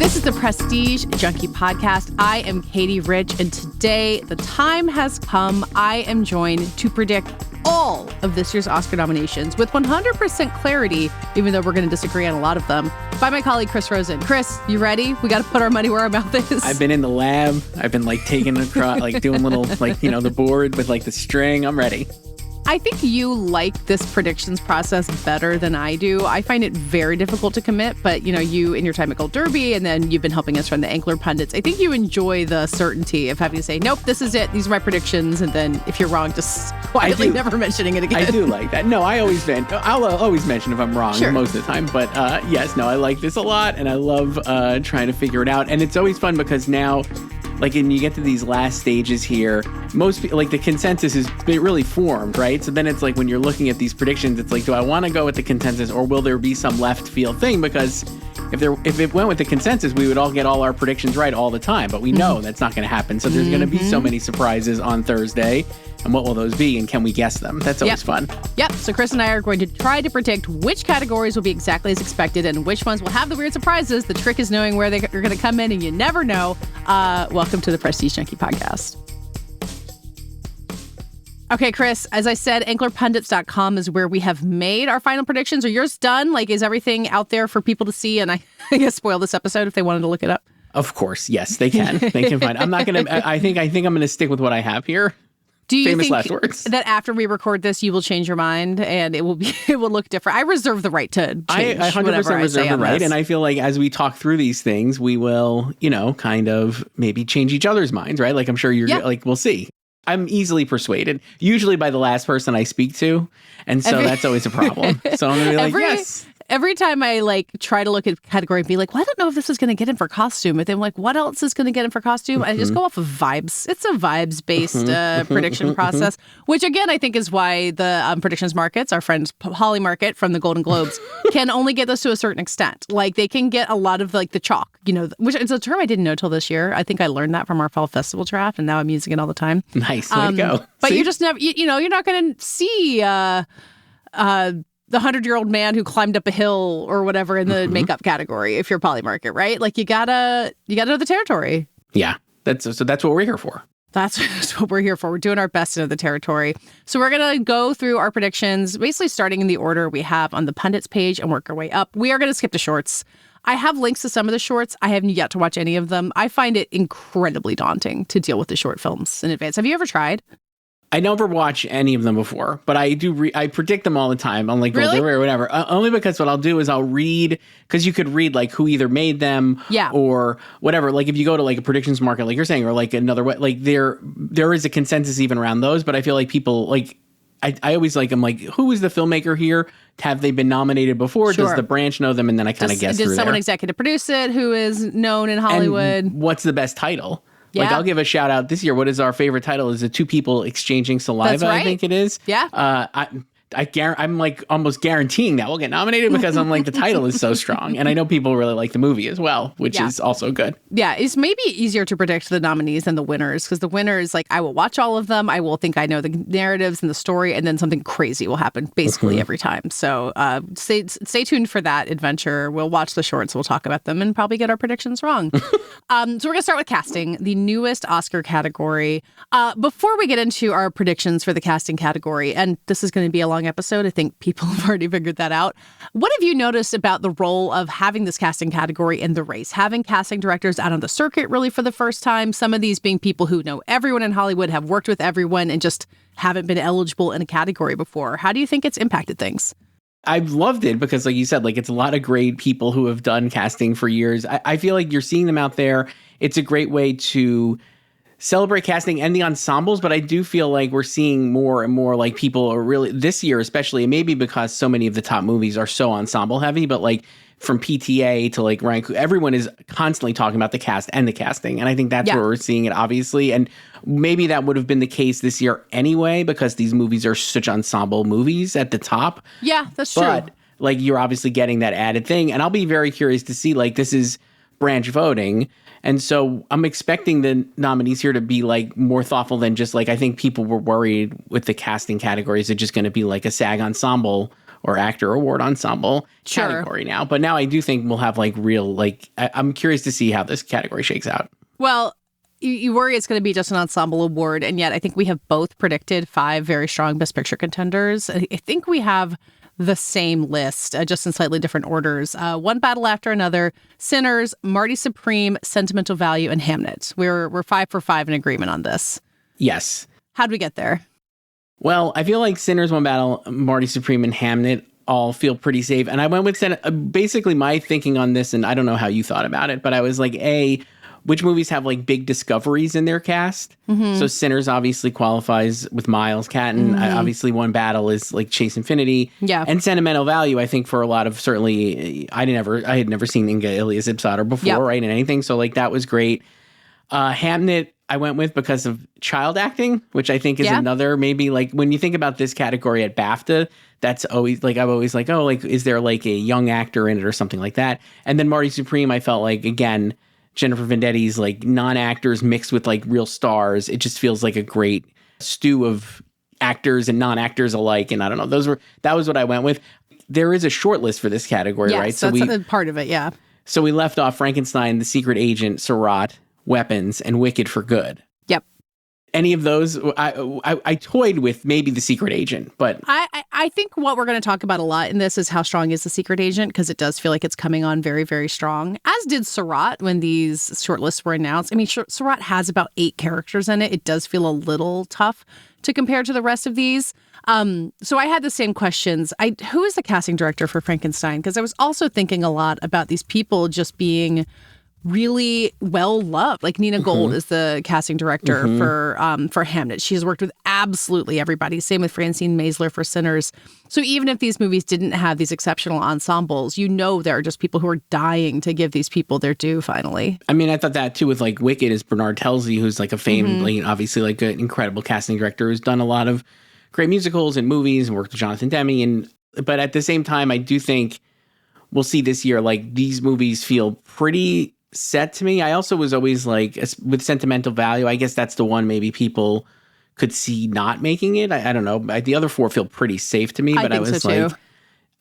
This is the Prestige Junkie Podcast. I am Katie Rich, and today the time has come. I am joined to predict all of this year's Oscar nominations with 100% clarity, even though we're going to disagree on a lot of them, by my colleague Chris Rosen. Chris, you ready? We got to put our money where our mouth is. I've been in the lab. I've been taking across, doing little, the board with the string. I'm ready. I think you like this predictions process better than I do. I find it very difficult to commit, but you in your time at Gold Derby, and then you've been helping us run the Ankler Pundits. I think you enjoy the certainty of having to say, nope, this is it. These are my predictions. And then if you're wrong, just quietly never mentioning it again. I do like that. No, I'll always mention if I'm wrong most of the time. But yes, I like this a lot. And I love trying to figure it out. And it's always fun because now, and you get to these last stages here, most people, the consensus is really formed, right? So then it's when you're looking at these predictions, it's do I want to go with the consensus or will there be some left field thing? Because if it went with the consensus, we would all get all our predictions right all the time. But we know that's not going to happen. So there's going to be so many surprises on Thursday. And what will those be? And can we guess them? That's always fun. Yep. So Chris and I are going to try to predict which categories will be exactly as expected and which ones will have the weird surprises. The trick is knowing where they're going to come in, and you never know. Welcome to the Prestige Junkie Podcast. Okay, Chris, as I said, anklerpundits.com is where we have made our final predictions. Are yours done? Is everything out there for people to see? And I guess spoil this episode if they wanted to look it up. Of course. Yes, they can. They can find. I'm not going to. I think I'm going to stick with what I have here. Do you Famous think last words. That after we record this, you will change your mind and it will look different? I reserve the right to change. I 100% reserve the right, and I feel as we talk through these things, we will, kind of maybe change each other's minds, right? I'm sure you're we'll see. I'm easily persuaded, usually by the last person I speak to, and so that's always a problem. So I'm gonna be yes. Every time I try to look at a category and be well, I don't know if this is going to get in for costume. But then what else is going to get in for costume? I just go off of vibes. It's a vibes-based prediction process, which again, I think is why the predictions markets, our friends Holly Market from the Golden Globes, can only get this to a certain extent. They can get a lot of the chalk, which is a term I didn't know till this year. I think I learned that from our fall festival draft, and now I'm using it all the time. Nice, way to go. But See? you just never, you're not going to see the 100-year-old man who climbed up a hill or whatever in the makeup category if you're Polymarket, right? You gotta know the territory. Yeah, that's what we're here for. That's what we're here for. We're doing our best to know the territory. So we're going to go through our predictions, basically starting in the order we have on the pundits page and work our way up. We are going to skip the shorts. I have links to some of the shorts. I haven't yet to watch any of them. I find it incredibly daunting to deal with the short films in advance. Have you ever tried? I never watch any of them before, but I do. I predict them all the time on really? or whatever. Only because what I'll do is I'll read, because you could read who either made them, or whatever. If you go to a predictions market, like you're saying, or another way, there is a consensus even around those. But I feel people I always I'm who is the filmmaker here? Have they been nominated before? Sure. Does the branch know them? And then I kind of guess through Did someone there. executive produce it who is known in Hollywood? And what's the best title? Yeah. I'll give a shout out this year. What is our favorite title? Is it Two People Exchanging Saliva? That's right. I think it is. Yeah. I'm almost guaranteeing that we'll get nominated because I'm the title is so strong. And I know people really like the movie as well, which is also good. Yeah, it's maybe easier to predict the nominees than the winners, because the winners, I will watch all of them. I will think I know the narratives and the story, and then something crazy will happen basically every time. So stay tuned for that adventure. We'll watch the shorts, we'll talk about them, and probably get our predictions wrong. So we're going to start with casting, the newest Oscar category. Before we get into our predictions for the casting category, and this is going to be a long episode. I think people have already figured that out. What have you noticed about the role of having this casting category in the race? Having casting directors out on the circuit really for the first time, some of these being people who know everyone in Hollywood, have worked with everyone, and just haven't been eligible in a category before. How do you think it's impacted things? I've loved it because, like you said, it's a lot of great people who have done casting for years. I feel you're seeing them out there. It's a great way to celebrate casting and the ensembles, but I do feel we're seeing more and more people are really, this year especially, and maybe because so many of the top movies are so ensemble heavy, but from PTA to Ryan, everyone is constantly talking about the cast and the casting. And I think that's where we're seeing it, obviously. And maybe that would have been the case this year anyway, because these movies are such ensemble movies at the top. Yeah, that's true. But you're obviously getting that added thing. And I'll be very curious to see, this is branch voting. And so I'm expecting the nominees here to be more thoughtful than just I think people were worried with the casting categories. It's just going to be a SAG ensemble or actor or award ensemble category now. But now I do think we'll have like real, like, I'm curious to see how this category shakes out. Well, you worry it's going to be just an ensemble award, and yet I think we have both predicted 5 very strong Best Picture contenders. I think we have the same list, just in slightly different orders. One Battle After Another, Sinners, Marty Supreme, Sentimental Value, and Hamnet. We're 5 for 5 in agreement on this. Yes. How'd we get there? Well, I feel like Sinners, One Battle, Marty Supreme, and Hamnet all feel pretty safe. And I went with basically my thinking on this, and I don't know how you thought about it, but I was like, which movies have like big discoveries in their cast? Mm-hmm. So Sinners obviously qualifies with Miles Catton. Mm-hmm. Obviously, One Battle is like Chase Infinity. Yeah. And Sentimental Value, I think for a lot of, certainly, I had never seen Inga Elias Ibsadar before, right? And anything. So like that was great. Hamnet, I went with because of child acting, which I think is another, maybe like when you think about this category at BAFTA, that's always like, I'm always like, oh, like, is there like a young actor in it or something like that? And then Marty Supreme, I felt like, again, Jennifer Vendetti's like non-actors mixed with like real stars. It just feels like a great stew of actors and non-actors alike. And I don't know, that was what I went with. There is a short list for this category, right? So that's part of it, yeah. So we left off Frankenstein, The Secret Agent, Surratt, Weapons, and Wicked for Good. Yep. Any of those, I toyed with maybe The Secret Agent, but I think what we're going to talk about a lot in this is how strong is The Secret Agent, because it does feel like it's coming on very, very strong, as did Surratt when these shortlists were announced. I mean, Surratt has about 8 characters in it. It does feel a little tough to compare to the rest of these. So I had the same questions. Who is the casting director for Frankenstein? Because I was also thinking a lot about these people just being really well loved. Like Nina Gold is the casting director for Hamnet. She has worked with absolutely everybody. Same with Francine Maisler for Sinners. So even if these movies didn't have these exceptional ensembles, there are just people who are dying to give these people their due finally. I mean, I thought that too with like Wicked is Bernard Telsey, who's like a famed, like, obviously like an incredible casting director who's done a lot of great musicals and movies and worked with Jonathan Demme. But at the same time, I do think we'll see this year, like these movies feel pretty set to me. I also was always like, with Sentimental Value, I guess that's the one maybe people could see not making it. I don't know. The other 4 feel pretty safe to me, but I was so like,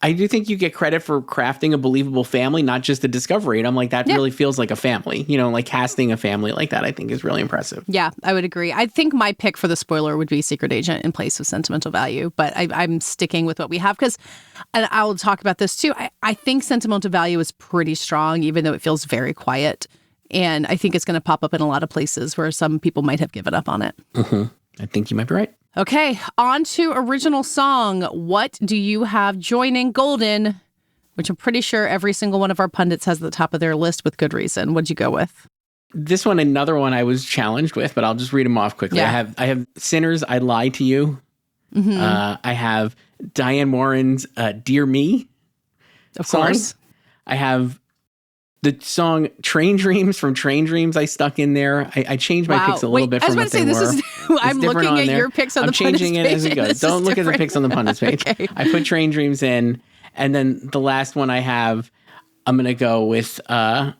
I do think you get credit for crafting a believable family, not just a discovery. And I'm like, that really feels like a family, like casting a family like that, I think is really impressive. Yeah, I would agree. I think my pick for the spoiler would be Secret Agent in place of Sentimental Value, but I'm sticking with what we have because, and I'll talk about this too, I think Sentimental Value is pretty strong, even though it feels very quiet. And I think it's going to pop up in a lot of places where some people might have given up on it. Mm-hmm. I think you might be right. Okay, on to original song. What do you have joining Golden, which I'm pretty sure every single one of our pundits has at the top of their list with good reason. What'd you go with? This one, another one I was challenged with, but I'll just read them off quickly. Yeah. I have Sinners, I Lied to You. Mm-hmm. I have Diane Warren's Dear Me. Of course. I have the song Train Dreams from Train Dreams I stuck in there. I changed my picks a little bit from what they were. I'm looking at your picks on the pundits page. I'm changing it as it goes. Don't look at the picks on the pundits page. Okay. I put Train Dreams in. And then the last one I have, I'm going to go with the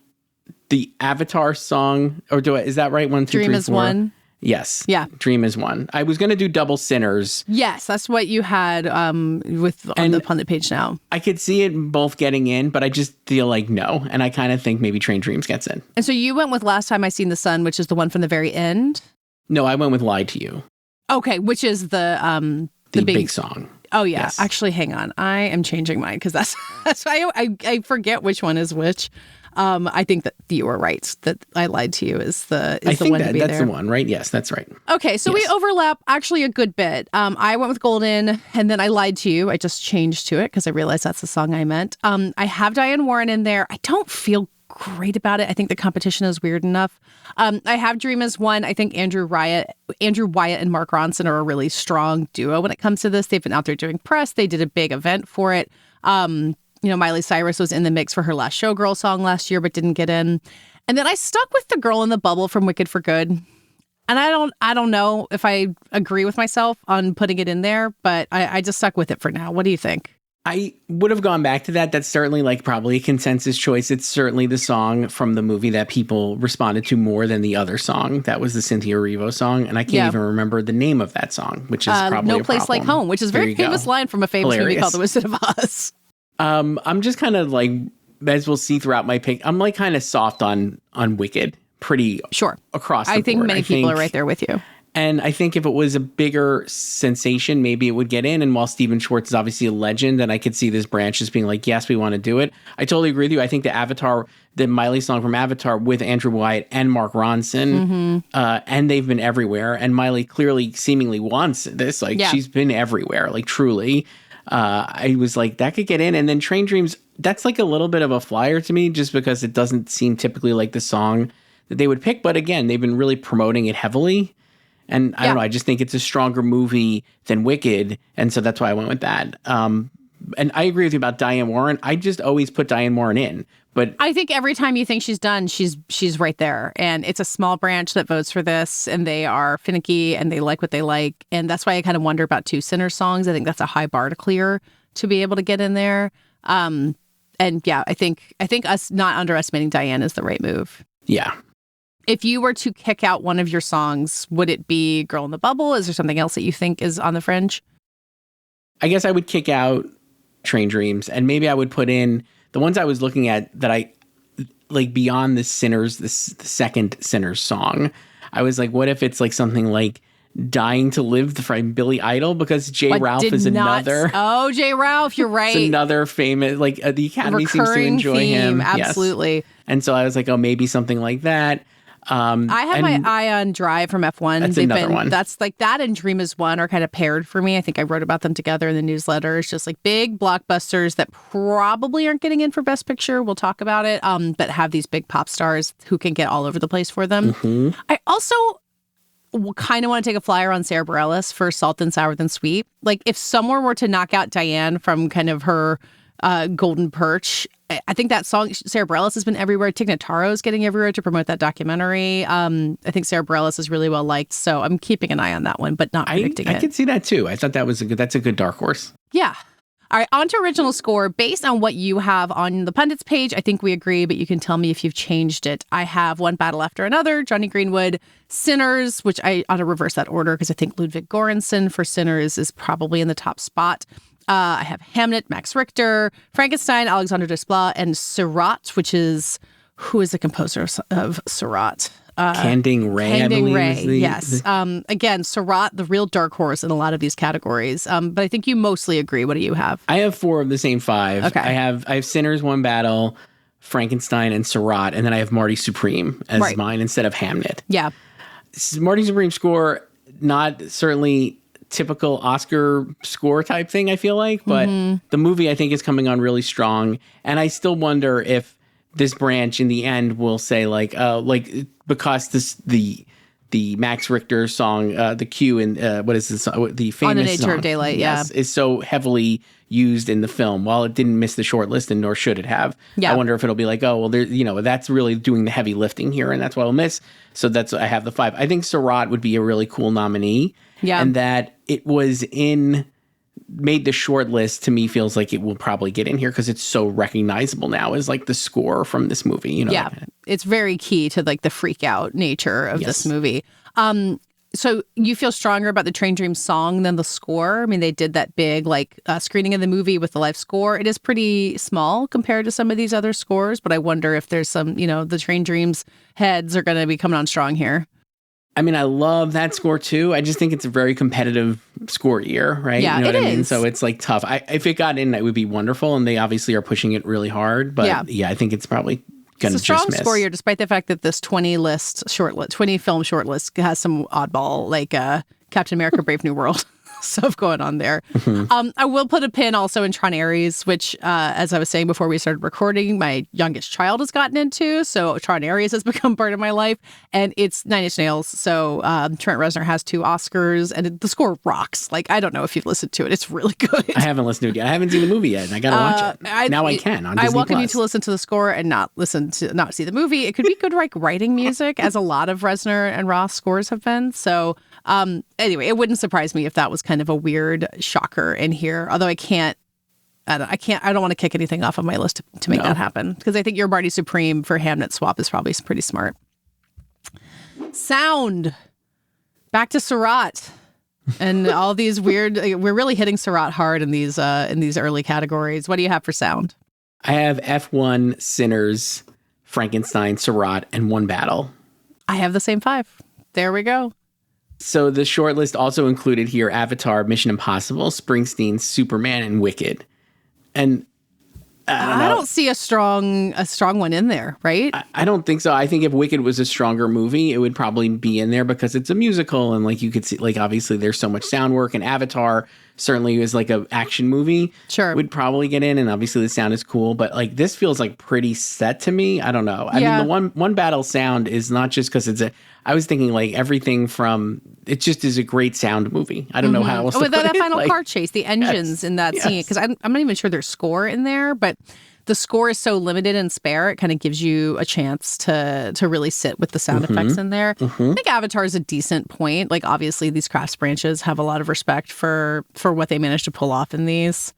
Avatar song. Or is that right? 1, 2, Dream 3, 4. is one. Yes. Yeah. Dream is one. I was going to do double Sinners. Yes, that's what you had on the pundit page now. I could see it both getting in, but I just feel like no. And I kind of think maybe Train Dreams gets in. And so you went with Last Time I Seen the Sun, which is the one from the very end? No, I went with Lied to You. Okay, which is the big song. Oh, yeah. Yes. Actually, hang on. I am changing mine because that's why I forget which one is which. I think that you were right, that I Lied to You is the one to be there. That's the one, right? Yes, that's right. Okay, so we overlap actually a good bit. I went with Golden, and then I Lied to You. I just changed to it because I realized that's the song I meant. I have Diane Warren in there. I don't feel great about it. I think the competition is weird enough. I have Dream as one. I think Andrew Wyatt and Mark Ronson are a really strong duo when it comes to this. They've been out there doing press. They did a big event for it. Miley Cyrus was in the mix for her last Showgirl song last year, but didn't get in. And then I stuck with the girl in the bubble from Wicked for Good. And I don't know if I agree with myself on putting it in there, but I just stuck with it for now. What do you think? I would have gone back to that. That's certainly like probably a consensus choice. It's certainly the song from the movie that people responded to more than the other song. That was the Cynthia Erivo song. And I can't even remember the name of that song, which is probably No a Place problem. Like Home, which is a very famous line from a famous movie called The Wizard of Oz. I'm just kind of like, as we'll see throughout my pick, I'm like kind of soft on Wicked pretty across the board. I think many people are right there with you. And I think if it was a bigger sensation, maybe it would get in. And while Stephen Schwartz is obviously a legend, and I could see this branch just being like, yes, we want to do it. I totally agree with you. I think the Miley song from Avatar with Andrew Wyatt and Mark Ronson, and they've been everywhere. And Miley clearly seemingly wants this. Like she's been everywhere, like truly. I was like, that could get in. And then Train Dreams, that's like a little bit of a flyer to me just because it doesn't seem typically like the song that they would pick. But again, they've been really promoting it heavily. And I don't know, I just think it's a stronger movie than Wicked. And so that's why I went with that. And I agree with you about Diane Warren. I just always put Diane Warren in. But I think every time you think she's done, she's right there. And it's a small branch that votes for this. And they are finicky and they like what they like. And that's why I kind of wonder about Two Sinners songs. I think that's a high bar to clear to be able to get in there. And yeah, I think us not underestimating Diane is the right move. Yeah. If you were to kick out one of your songs, would it be Girl in the Bubble? Is there something else that you think is on the fringe? I guess I would kick out Train Dreams, and maybe I would put in the ones I was looking at that I like beyond the Sinners, the second Sinners song. I was like, what if it's like something like Dying to Live from Billy Idol? Because J. Ralph is another. Oh, J. Ralph, you're right. It's another famous, like the Academy seems to enjoy theme, him. Absolutely. Yes. And so I was like, oh, maybe something like that. I have my eye on Drive from F1. That's another one. That's like that and Dream is One are kind of paired for me. I think I wrote about them together in the newsletter. It's just like big blockbusters that probably aren't getting in for Best Picture. We'll talk about it. But have these big pop stars who can get all over the place for them. Mm-hmm. I also kind of want to take a flyer on Sarah Bareilles for Salt and Sour Than Sweet. Like if someone were to knock out Diane from kind of her golden perch, I think that song, Sarah Bareilles has been everywhere. Tig Notaro's getting everywhere to promote that documentary. I think Sarah Bareilles is really well liked, so I'm keeping an eye on that one, but not predicting it. I could see that too. I thought that's a good dark horse. Yeah. All right, on to original score. Based on what you have on the pundits page, I think we agree, but you can tell me if you've changed it. I have One Battle After Another, Johnny Greenwood, Sinners, which I ought to reverse that order because I think Ludwig Göransson for Sinners is probably in the top spot. I have Hamnet, Max Richter, Frankenstein, Alexander Desplat, and Seurat, who is the composer of Seurat? Kanding Ray, I believe. Yes. Again, Seurat, the real dark horse in a lot of these categories. But I think you mostly agree. What do you have? I have 4 of the same 5. Okay. I have Sinners, One Battle, Frankenstein, and Seurat, and then I have Marty Supreme as mine instead of Hamnet. Yeah. Marty Supreme score, not certainly typical Oscar score type thing, I feel like, but the movie I think is coming on really strong, and I still wonder if this branch in the end will say like because the Max Richter song, the Q in what is this? The famous On the Nature song, of Daylight, yes, is so heavily used in the film. While it didn't miss the short list, and nor should it have. I wonder if it'll be like, oh well, there, that's really doing the heavy lifting here, and that's why I'll miss. So that's I have the 5. I think Seurat would be a really cool nominee. Yeah, and that it was made the short list to me feels like it will probably get in here because it's so recognizable now as like the score from this movie. Yeah, it's very key to like the freak out nature of this movie. So you feel stronger about the Train Dreams song than the score? I mean, they did that big like screening of the movie with the live score. It is pretty small compared to some of these other scores, but I wonder if there's some, the Train Dreams heads are going to be coming on strong here. I mean, I love that score too. I just think it's a very competitive score year, right? Yeah, you know it what I mean? is. So it's like tough. If it got in, it would be wonderful. And they obviously are pushing it really hard. But yeah I think it's probably going to just miss. It's a strong score year, despite the fact that this 20 film shortlist has some oddball, like Captain America Brave New World stuff going on there. I will put a pin also in Tron Ares, which, as I was saying before we started recording, my youngest child has gotten into. So Tron Ares has become part of my life. And it's 9 Inch Nails. So Trent Reznor has 2 Oscars and the score rocks. Like, I don't know if you've listened to it. It's really good. I haven't listened to it yet. I haven't seen the movie yet. And I got to watch it. Now I can on Disney+. I welcome you to listen to the score and not see the movie. It could be good like writing music, as a lot of Reznor and Roth scores have been. So anyway, it wouldn't surprise me if that was kind of a weird shocker in here, although I can't I don't want to kick anything off of my list to make that happen, because I think your Barney Supreme for Hamnet swap is probably pretty smart. Sound. Back to Surratt. And all these weird, we're really hitting Surratt hard in these early categories. What do you have for sound? I have F1, Sinners, Frankenstein, Surratt, and One Battle. I have the same 5. There we go. So the short list also included here Avatar, Mission Impossible, Springsteen, Superman, and Wicked. And I don't see a strong one in there, right? I don't think so. I think if Wicked was a stronger movie, it would probably be in there because it's a musical, and like you could see, like obviously there's so much sound work, and Avatar certainly is like an action movie. Sure, would probably get in, and obviously the sound is cool, but like this feels like pretty set to me. I don't know. I mean, the one battle sound is not just because I was thinking like everything from it just is a great sound movie. I don't know how else. That final car chase, the engines in that scene, because I'm not even sure there's score in there, but the score is so limited and spare, it kind of gives you a chance to really sit with the sound effects in there. I think Avatar is a decent point. Like obviously these crafts branches have a lot of respect for what they managed to pull off in these.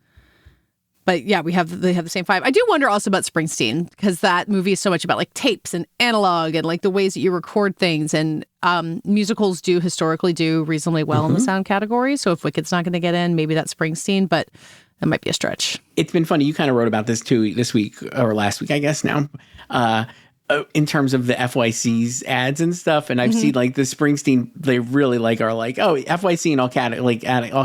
But yeah, they have the same 5. I do wonder also about Springsteen, because that movie is so much about like tapes and analog and like the ways that you record things, and musicals do historically do reasonably well in the sound category. So if Wicked's not going to get in, maybe that's Springsteen, but that might be a stretch. It's been funny. You kind of wrote about this too this week or last week, I guess now. In terms of the FYC's ads and stuff, and I've seen like the Springsteen, they really like are like, oh, FYC in all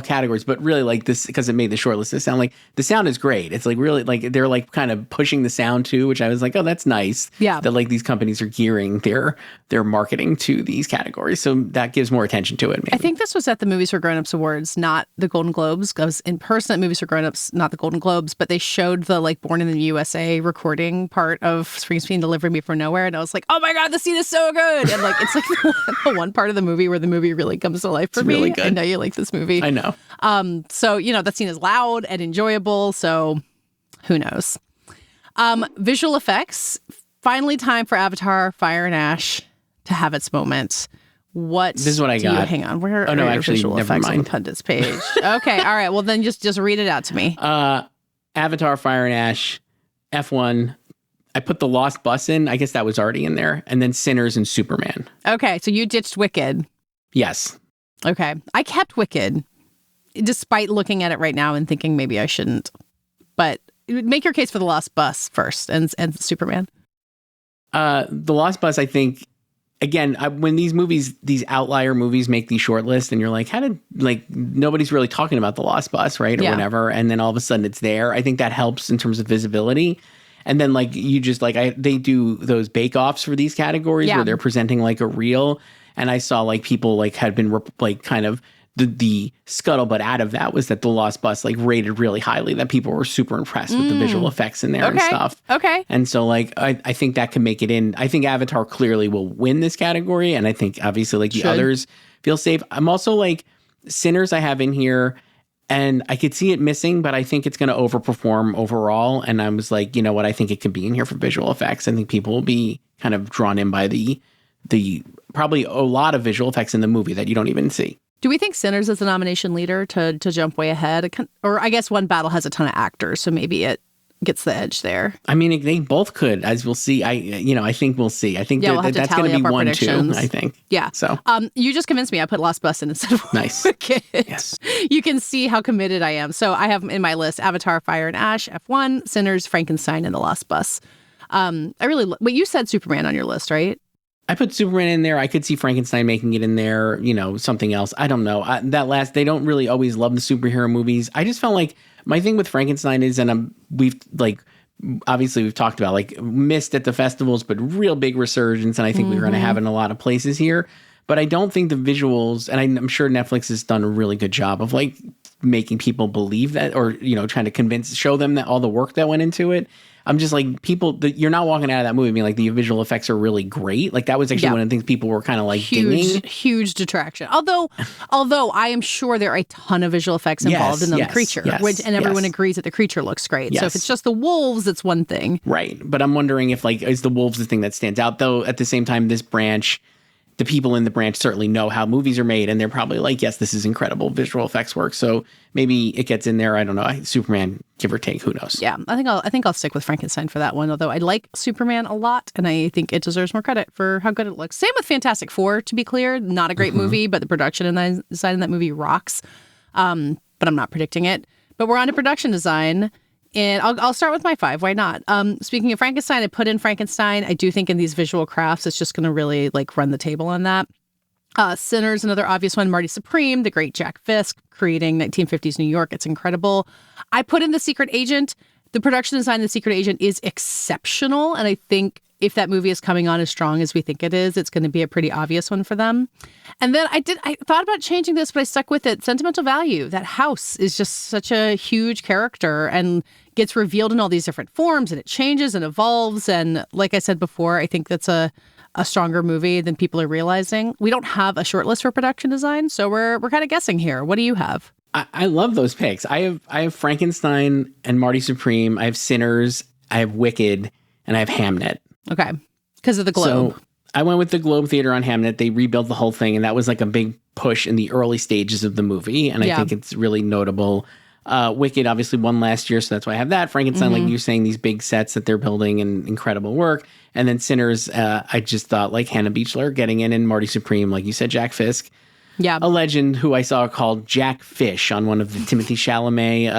categories, but really like this because it made the short list. The sound, like the sound is great. It's like really like they're like kind of pushing the sound too, which I was like, oh, that's nice. Yeah, that like these companies are gearing their marketing to these categories, so that gives more attention to it. Maybe. I think this was at the Movies for Grown-Ups Awards, not the Golden Globes. I was in person at Movies for Grown-Ups, not the Golden Globes, but they showed the like Born in the USA recording part of Springsteen delivering Me from Nowhere, and I was like, oh my God, the scene is so good. And like it's like the one part of the movie where the movie really comes to life for me. Really good. I know you like this movie. I know. So that scene is loud and enjoyable, so who knows. Visual effects, finally time for Avatar, Fire and Ash to have its moment. This is what I got. Hang on, where are your visual never effects mind. on the pundits page? Okay, all right. Well, then just read it out to me. Avatar, Fire and Ash, F1. I put The Lost Bus in. I guess that was already in there. And then Sinners and Superman. Okay, so you ditched Wicked. Yes. Okay. I kept Wicked, despite looking at it right now and thinking maybe I shouldn't. But make your case for The Lost Bus first and Superman. The Lost Bus, I think, again, when these outlier movies make these short lists, and you're like, nobody's really talking about The Lost Bus, right? Or whatever. And then all of a sudden it's there. I think that helps in terms of visibility. And then like you just like they do those bake-offs for these categories where they're presenting like a reel. And I saw like people like had been like kind of the scuttlebutt out of that was that The Lost Bus like rated really highly, that people were super impressed with the visual effects in there and stuff. Okay. And so like I think that can make it in. I think Avatar clearly will win this category. And I think obviously like the others feel safe. I'm also like Sinners I have in here. And I could see it missing, but I think it's going to overperform overall. And I was like, you know what? I think it could be in here for visual effects. I think people will be kind of drawn in by the probably a lot of visual effects in the movie that you don't even see. Do we think Sinners is the nomination leader to jump way ahead? Or I guess One Battle has a ton of actors, so maybe it gets the edge there. I mean, they both could, as we'll see. I think we'll see. I think we'll that's going to be 1-2, I think. Yeah. So, you just convinced me. I put Lost Bus in instead of nice. Wicked. Yes. You can see how committed I am. So I have in my list Avatar, Fire and Ash, F1, Sinners, Frankenstein, and The Lost Bus. Wait, you said Superman on your list, right? I put Superman in there. I could see Frankenstein making it in there, something else. I don't know. They don't really always love the superhero movies. I just felt like my thing with Frankenstein is, and we've talked about like missed at the festivals, but real big resurgence. And I think we're going to have it in a lot of places here. But I don't think the visuals, and I'm sure Netflix has done a really good job of like making people believe that, or, trying to show them that all the work that went into it. I'm just like, you're not walking out of that movie being like, the visual effects are really great. Like that was actually one of the things people were kind of like dinging. Huge detraction. Although I am sure there are a ton of visual effects involved in the creature, and everyone agrees that the creature looks great. Yes. So if it's just the wolves, it's one thing. Right. But I'm wondering if like, is the wolves the thing that stands out, though? At the same time, this branch the people in the branch certainly know how movies are made, and they're probably like, yes, this is incredible visual effects work. So maybe it gets in there. I don't know. Superman, give or take, who knows? Yeah, I think I'll stick with Frankenstein for that one. Although I like Superman a lot, and I think it deserves more credit for how good it looks. Same with Fantastic Four, to be clear. Not a great movie, but the production and the design in that movie rocks. But I'm not predicting it. But we're on to production design. And I'll start with my 5. Why not? Speaking of Frankenstein, I put in Frankenstein. I do think in these visual crafts, it's just going to really like run the table on that. Sinners, another obvious one. Marty Supreme, the great Jack Fisk, creating 1950s New York. It's incredible. I put in The Secret Agent. The production design of The Secret Agent is exceptional. And I think if that movie is coming on as strong as we think it is, it's going to be a pretty obvious one for them. And then I thought about changing this, but I stuck with it. Sentimental value. That house is just such a huge character and gets revealed in all these different forms, and it changes and evolves. And like I said before, I think that's a stronger movie than people are realizing. We don't have a short list for production design, so we're kind of guessing here. What do you have? I love those picks. I have Frankenstein and Marty Supreme. I have Sinners. I have Wicked, and I have Hamnet. Okay. Because of the Globe. So I went with the Globe Theater on Hamnet. They rebuilt the whole thing, and that was like a big push in the early stages of the movie. And I think it's really notable. Wicked obviously won last year, so that's why I have that. Frankenstein, like you're saying, these big sets that they're building and incredible work. And then Sinners, I just thought like Hannah Beachler getting in, and Marty Supreme, like you said, Jack Fisk. Yeah. A legend who I saw called Jack Fish on one of the Timothée Chalamet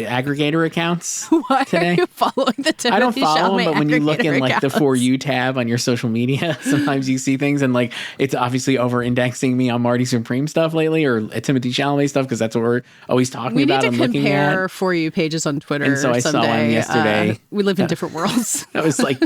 aggregator accounts. Why today. Are you following the Timothée Chalamet I don't follow him, but when you look in like the For You tab on your social media, sometimes you see things, and like it's obviously over indexing me on Marty Supreme stuff lately, or Timothée Chalamet stuff, because that's what we're always talking about and looking at. We need to compare For You pages on Twitter. And so I saw one yesterday. We live in different worlds. That was like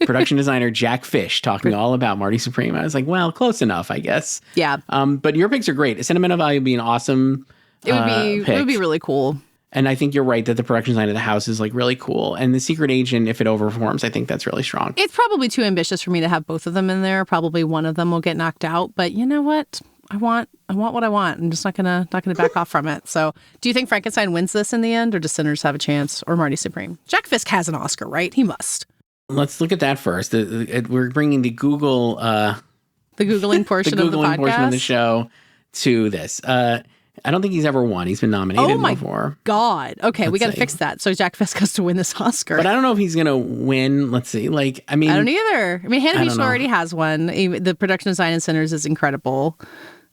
production designer Jack Fish talking all about Marty Supreme. I was like, well, close enough, I guess. Yeah. But your picks are great. Sentimental value would be an awesome It would be really cool. And I think you're right that the production design of the house is like really cool. And The Secret Agent, if it overperforms, I think that's really strong. It's probably too ambitious for me to have both of them in there. Probably one of them will get knocked out. But you know what? I want what I want. I'm just not gonna back off from it. So do you think Frankenstein wins this in the end, or does Sinners have a chance, or Marty Supreme? Jack Fisk has an Oscar, right? He must. Let's look at that first. We're bringing the Google... the Googling portion the of the podcast? portion of the show to this. I don't think he's ever won. He's been nominated before. God. Okay, we got to fix that. So Jack Fisk has to win this Oscar. But I don't know if he's going to win. Let's see. I don't either. I mean, Hannah Beachler already has one. The production design in Sinners is incredible. You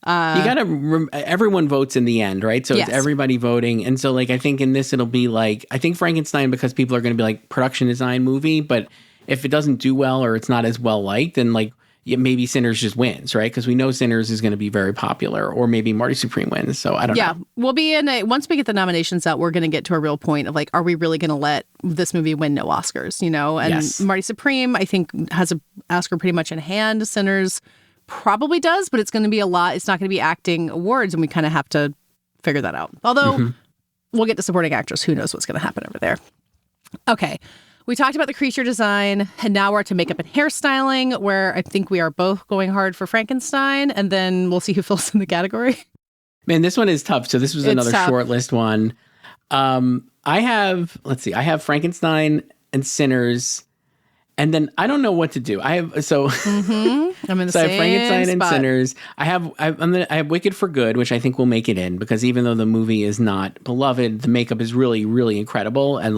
got to... everyone votes in the end, right? So It's everybody voting. And so, I think in this, it'll be I think Frankenstein, because people are going to be production design movie. But if it doesn't do well, or it's not as well liked, then maybe Sinners just wins, right? Because we know Sinners is going to be very popular, or maybe Marty Supreme wins. So I don't know. Yeah, we'll be once we get the nominations out, we're going to get to a real point of are we really going to let this movie win no Oscars, And yes. Marty Supreme, I think, has an Oscar pretty much in hand. Sinners probably does, but it's going to be a lot. It's not going to be acting awards, and we kind of have to figure that out. Although we'll get to supporting actress. Who knows what's going to happen over there. Okay. We talked about the creature design, and now we're to makeup and hairstyling, where I think we are both going hard for Frankenstein, and then we'll see who fills in the category. Man, this one is tough. So this was another short list one. I have Frankenstein and Sinners, and then I don't know what to do. I have I'm in the so I have Frankenstein and Sinners. I have Wicked for Good, which I think will make it in, because even though the movie is not beloved, the makeup is really, really incredible, and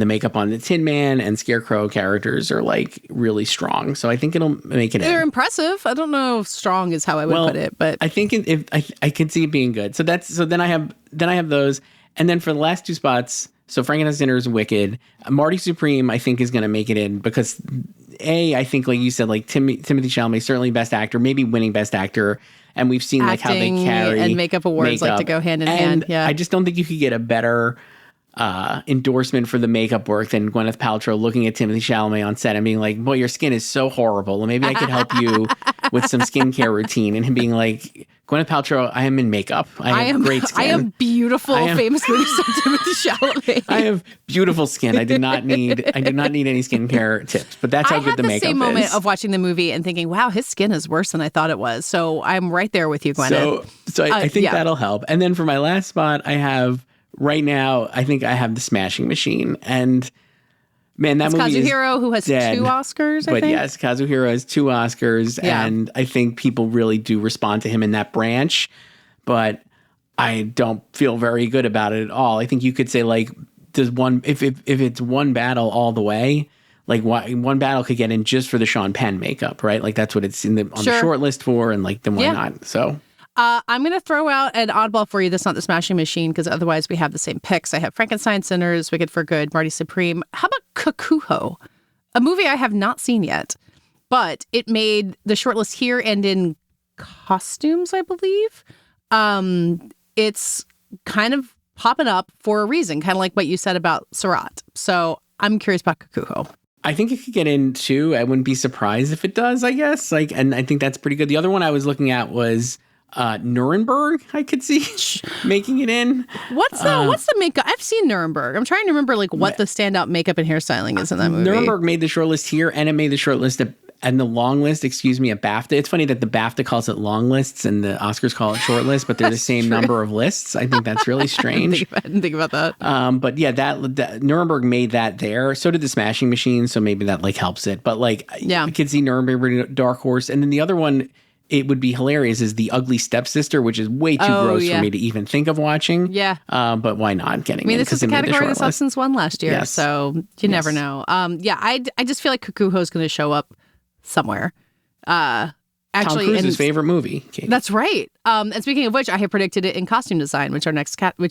the makeup on the Tin Man and Scarecrow characters are really strong. So I think it'll make it in. They're impressive. I don't know if strong is how I would put it, but I think I can see it being good. So then I have those. And then for the last two spots, so Frankenstein, Sinners, Wicked, Marty Supreme, I think is going to make it in, because I think, like you said, Timothée Chalamet, certainly Best Actor, maybe winning Best Actor. And we've seen how they carry and makeup awards like to go hand in hand. Yeah. I just don't think you could get a better endorsement for the makeup work than Gwyneth Paltrow looking at Timothée Chalamet on set and being like, boy, your skin is so horrible, and maybe I could help you with some skincare routine. And him being like, Gwyneth Paltrow, I am in makeup. I have great skin. I have beautiful, famous movie star Timothée Chalamet. I have beautiful skin. I do not need any skincare tips, but that's how good the makeup is. I had the same moment of watching the movie and thinking, wow, his skin is worse than I thought it was. So I'm right there with you, Gwyneth. So I think that'll help. And then for my last spot, right now, I think I have The Smashing Machine. And Man, that it's movie Kazuhiro, who has dead, 2 Oscars, I think. Yes, Kazuhiro has 2 Oscars, and I think people really do respond to him in that branch, but I don't feel very good about it at all. I think you could say, like, if it's one battle all the way, like one battle could get in just for the Sean Penn makeup, right? Like that's what it's on the short list for, and like then why not? So I'm going to throw out an oddball for you that's not the Smashing Machine, because otherwise we have the same picks. I have Frankenstein, Sinners, Wicked for Good, Marty Supreme. How about Kakuho? A movie I have not seen yet, but it made the shortlist here and in costumes, I believe. It's kind of popping up for a reason, kind of like what you said about Surat. So I'm curious about Kakuho. I think it could get in too. I wouldn't be surprised if it does, I guess. Like, and I think that's pretty good. The other one I was looking at was Nuremberg. I could see making it in. What's the makeup? I've seen Nuremberg. I'm trying to remember like what the standout makeup and hairstyling is in that movie. Nuremberg made the shortlist here, and it made the shortlist and the long list, at BAFTA. It's funny that the BAFTA calls it long lists and the Oscars call it short list, but they're the same number of lists. I think that's really strange. I didn't think about that. But yeah, that Nuremberg made that there. So did the Smashing Machine, so maybe that like helps it. But like, I could see Nuremberg, Dark Horse, and then the other one, it would be hilarious, is The Ugly Stepsister, which is way too gross for me to even think of watching. Yeah. But why not getting it? I mean, this is the category the Substance won last year, so you never know. I just feel like Kakuho is going to show up somewhere. Actually, Tom Cruise's favorite movie. Katie. That's right. And speaking of which, I have predicted it in costume design, which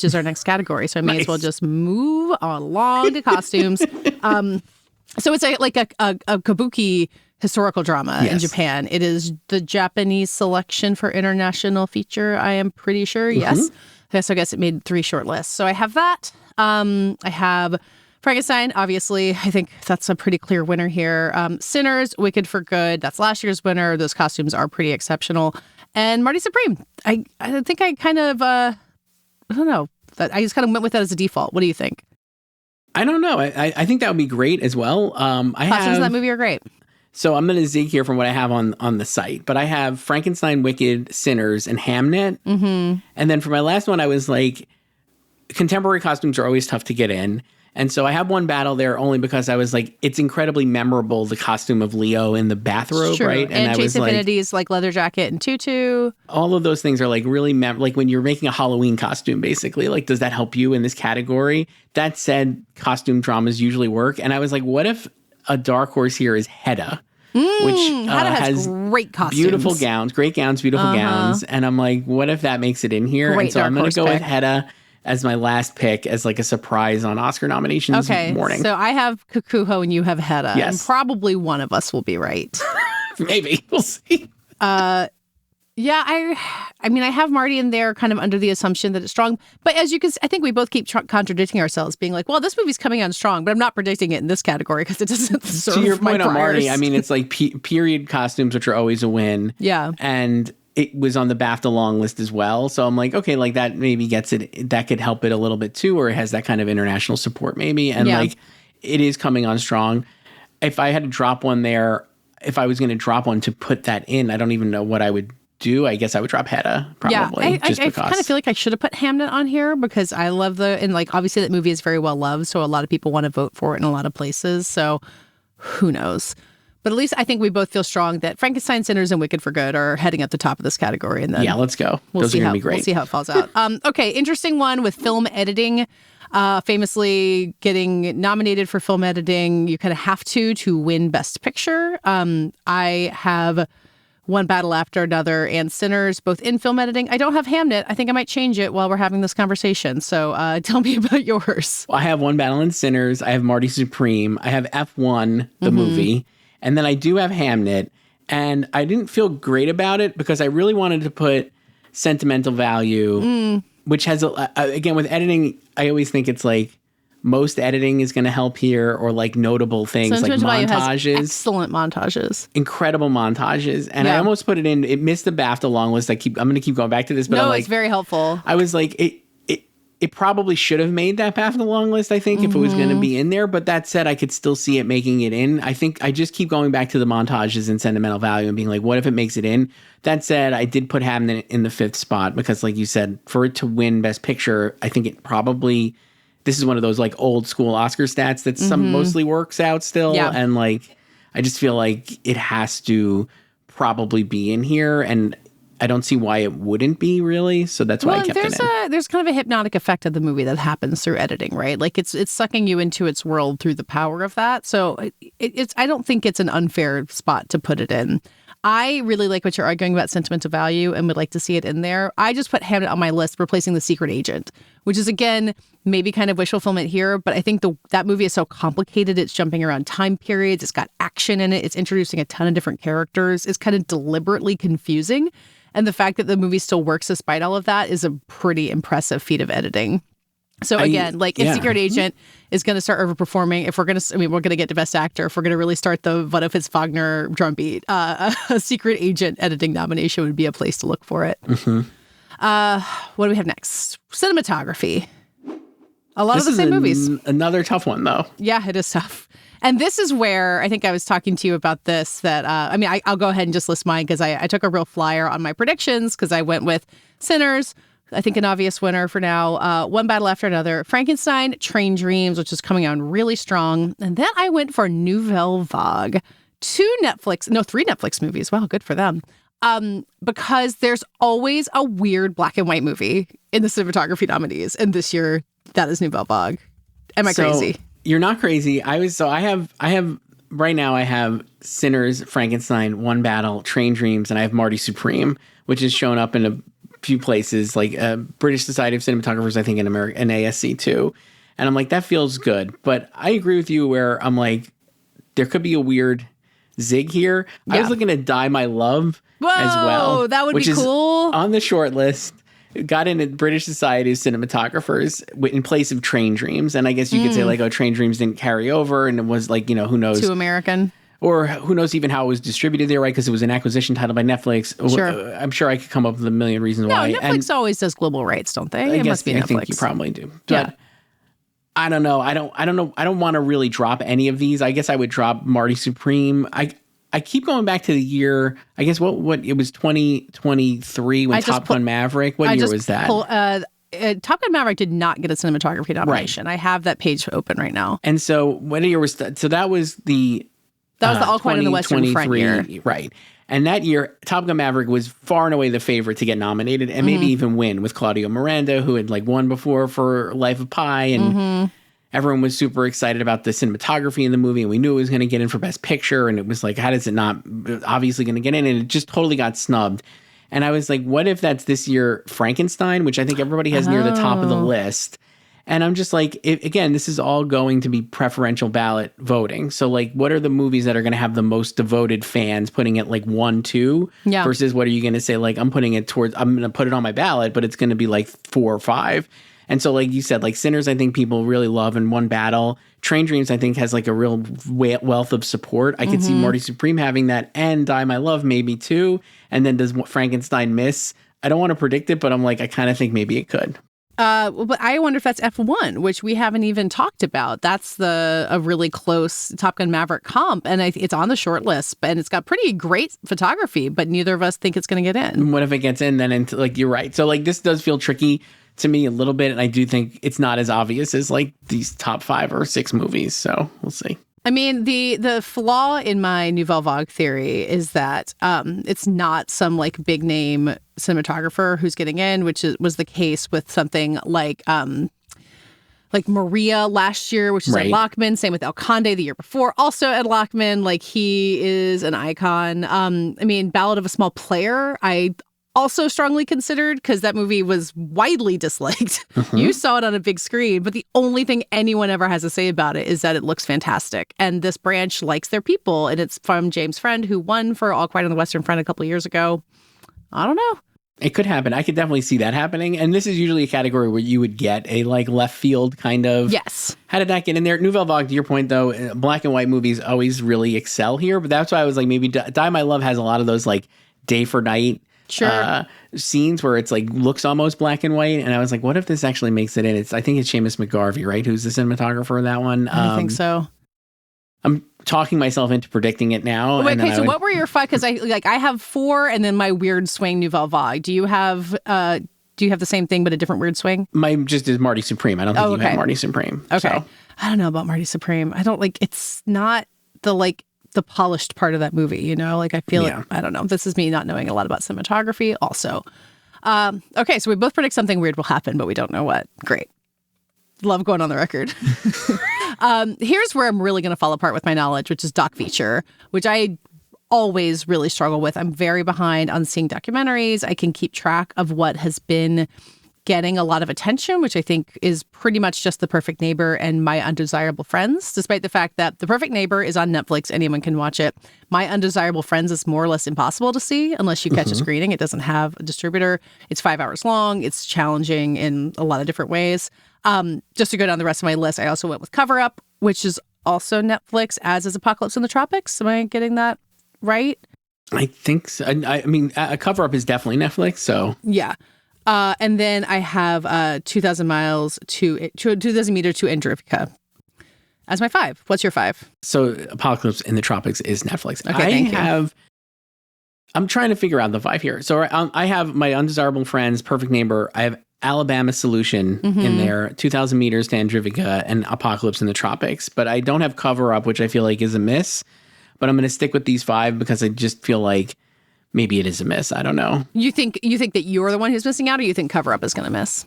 is our next category. So I may as well just move along to costumes. So it's like a kabuki historical drama in Japan. It is the Japanese selection for international feature, I am pretty sure. Yes. Okay, so I guess it made 3 short lists. So I have that. I have Frankenstein, obviously. I think that's a pretty clear winner here. Sinners, Wicked for Good. That's last year's winner. Those costumes are pretty exceptional. And Marty Supreme. I think I kind of, I don't know. I just kind of went with that as a default. What do you think? I don't know. I think that would be great as well. Costumes in that movie are great. So I'm going to zig here from what I have on the site. But I have Frankenstein, Wicked, Sinners, and Hamnet. And then for my last one, I was like, contemporary costumes are always tough to get in. And so I have one battle there only because I was like, it's incredibly memorable, the costume of Leo in the bathrobe, right? And I Chase was Infinity's like leather jacket and tutu. All of those things are like really, like when you're making a Halloween costume, basically, like, does that help you in this category? That said, costume dramas usually work. And I was like, what if a dark horse here is Hedda? Which Hedda has great costumes. Beautiful gowns, great gowns, beautiful gowns. And I'm like, what if that makes it in here? Great, and so I'm going to go with Hedda as my last pick, as like a surprise on Oscar nominations morning. So I have Kakuho and you have Hedda. Yes. And probably one of us will be right. Maybe. We'll see. Yeah, I mean, I have Marty in there kind of under the assumption that it's strong. But as you can see, I think we both keep contradicting ourselves, being like, well, this movie's coming on strong, but I'm not predicting it in this category because it doesn't serve to your point my on priors. Marty, I mean, it's like period costumes, which are always a win. Yeah. And it was on the BAFTA long list as well. So I'm like, okay, like that maybe gets it, that could help it a little bit too, or it has that kind of international support maybe. And like, it is coming on strong. If I had to drop one there, if I was going to drop one to put that in, I don't even know what I would do. I guess I would drop Hedda probably. Yeah, I kind of feel like I should have put Hamnet on here because I love and like, obviously that movie is very well loved. So a lot of people want to vote for it in a lot of places. So who knows? But at least I think we both feel strong that Frankenstein, Sinners, and Wicked for Good are heading at the top of this category. And then let's go. Those are going to be great. We'll see how it falls out. Okay, interesting one with film editing. Famously getting nominated for film editing, you kind of have to win Best Picture. I have One Battle After Another and Sinners, both in film editing. I don't have Hamnet. I think I might change it while we're having this conversation. So tell me about yours. Well, I have One Battle and Sinners. I have Marty Supreme. I have F1, the movie. And then I do have Hamnet. And I didn't feel great about it because I really wanted to put Sentimental Value, which has, again, with editing, I always think it's like most editing is going to help here, or like notable things like montages. Excellent montages. Incredible montages. And I almost put it in, it missed the BAFTA long list. I'm going to keep going back to this, but it's very helpful. I was like, it probably should have made that BAFTA long list, I think, if it was going to be in there. But that said, I could still see it making it in. I think I just keep going back to the montages and Sentimental Value and being like, what if it makes it in? That said, I did put Hamnet in the 5th spot because, like you said, for it to win Best Picture, I think it probably this is one of those like old school Oscar stats that some mostly works out still. Yeah. And like, I just feel like it has to probably be in here. And I don't see why it wouldn't be really. So that's why I kept it in. There's kind of a hypnotic effect of the movie that happens through editing, right? Like it's sucking you into its world through the power of that. So it's I don't think it's an unfair spot to put it in. I really like what you're arguing about sentimental value and would like to see it in there. I just put Hamnet on my list, replacing The Secret Agent, which is, again, maybe kind of wishful fulfillment here, but I think that movie is so complicated. It's jumping around time periods. It's got action in it. It's introducing a ton of different characters. It's kind of deliberately confusing. And the fact that the movie still works despite all of that is a pretty impressive feat of editing. So again, if Secret Agent is going to start overperforming, if we're going to, we're going to get to Best Actor, if we're going to really start the Vada Fitzwagner drumbeat, a Secret Agent editing nomination would be a place to look for it. Mm-hmm. What do we have next? Cinematography. A lot of the same movies. Another tough one, though. Yeah, it is tough. And this is where I think I was talking to you about this, that, I'll go ahead and just list mine because I took a real flyer on my predictions because I went with Sinners, I think an obvious winner for now, One Battle After Another, Frankenstein, Train Dreams, which is coming on really strong. And then I went for Nouvelle Vague, three Netflix movies. Wow, good for them. Because there's always a weird black and white movie in the cinematography nominees. And this year, that is Nouvelle Vague. Am I crazy? You're not crazy. I have right now I have Sinners, Frankenstein, One Battle, Train Dreams, and I have Marty Supreme, which has shown up in a few places, like British Society of Cinematographers, I think in America, and ASC too. And I'm like, that feels good. But I agree with you where I'm like, there could be a weird zig here. Yeah. I was looking at Die My Love as well. That would be cool. On the short list. Got in at British Society of Cinematographers in place of Train Dreams. And I guess you could say like, oh, Train Dreams didn't carry over. And it was like, who knows? Too American. Or who knows even how it was distributed there, right? Because it was an acquisition title by Netflix. Sure. I'm sure I could come up with a million reasons why. Netflix always does global rights, don't they? It must be Netflix. I think you probably do. But I don't know. I don't want to really drop any of these. I guess I would drop Marty Supreme. I keep going back to the year, I guess what it was 2023 when Top Gun Maverick. What year was that? Top Gun Maverick did not get a cinematography nomination. Right. I have that page open right now. And so what year was that? So that was the All Quiet on the Western Front year. Right. And that year, Top Gun Maverick was far and away the favorite to get nominated and maybe even win, with Claudio Miranda, who had won before for Life of Pi, and everyone was super excited about the cinematography in the movie, and we knew it was going to get in for Best Picture, and it was like, how does it not obviously going to get in? And it just totally got snubbed. And I was like, what if that's this year Frankenstein, which I think everybody has near the top of the list. And I'm just like, again, this is all going to be preferential ballot voting. So what are the movies that are going to have the most devoted fans putting it 1, 2 versus what are you going to say? I'm going to put it on my ballot, but it's going to be 4 or 5. And so, like you said, Sinners, I think people really love in One Battle. Train Dreams, I think, has a real wealth of support. I could see Marty Supreme having that, and Die My Love maybe too. And then does Frankenstein miss? I don't want to predict it, but I'm I kind of think maybe it could. But I wonder if that's F1, which we haven't even talked about. That's a really close Top Gun Maverick comp, and it's on the short list, and it's got pretty great photography, but neither of us think it's going to get in. What if it gets in then? You're right. So this does feel tricky to me a little bit, and I do think it's not as obvious as these top 5 or 6 movies. So we'll see. I mean, the flaw in my Nouvelle Vague theory is that it's not some big name cinematographer who's getting in, which was the case with something like Maria last year, which is Ed Lachman. Same with El Conde the year before, also Ed Lachman. He is an icon. Ballad of a Small Player, I also strongly considered, because that movie was widely disliked. You saw it on a big screen, but the only thing anyone ever has to say about it is that it looks fantastic. And this branch likes their people, and it's from James Friend, who won for All Quiet on the Western Front a couple of years ago. I don't know. It could happen. I could definitely see that happening. And this is usually a category where you would get a left field kind of. Yes. How did that get in there? Nouvelle Vague, to your point, though, black and white movies always really excel here. But that's why I was maybe Die My Love has a lot of those day for night scenes where it's looks almost black and white. And I was like, what if this actually makes it in? I think it's Seamus McGarvey, right? Who's the cinematographer of that one? I think so. I'm talking myself into predicting it now. Wait, okay, so what were your 5? Because I have 4 and then my weird swing Nouvelle Vague. Do you have Do you have the same thing but a different weird swing? Mine just is Marty Supreme. I don't think you have Marty Supreme. Okay. So. I don't know about Marty Supreme. I don't it's not the polished part of that movie, you know? Like I feel I don't know. This is me not knowing a lot about cinematography also. Okay, so we both predict something weird will happen, but we don't know what. Great. Love going on the record. Here's where I'm really going to fall apart with my knowledge, which is doc feature, which I always really struggle with. I'm very behind on seeing documentaries. I can keep track of what has been getting a lot of attention, which I think is pretty much just The Perfect Neighbor and My Undesirable Friends, despite the fact that The Perfect Neighbor is on Netflix. Anyone can watch it. My Undesirable Friends is more or less impossible to see unless you catch a screening. It doesn't have a distributor. It's 5 hours long. It's challenging in a lot of different ways. Just to go down the rest of my list, I also went with Cover Up, which is also Netflix, as is Apocalypse in the Tropics. Am I getting that right? I think so. I mean, Cover Up is definitely Netflix, so. Yeah. And then I have 2,000 meters to Andrivka as my 5. What's your 5? So Apocalypse in the Tropics is Netflix. Okay, thank you. I'm trying to figure out the 5 here. So I have My Undesirable Friends, Perfect Neighbor. I have Alabama Solution in there, 2,000 meters to Andrivka, and Apocalypse in the Tropics. But I don't have Cover Up, which I feel like is a miss. But I'm going to stick with these 5 because I just feel like maybe it is a miss. I don't know. You think that you're the one who's missing out, or you think Cover Up is going to miss?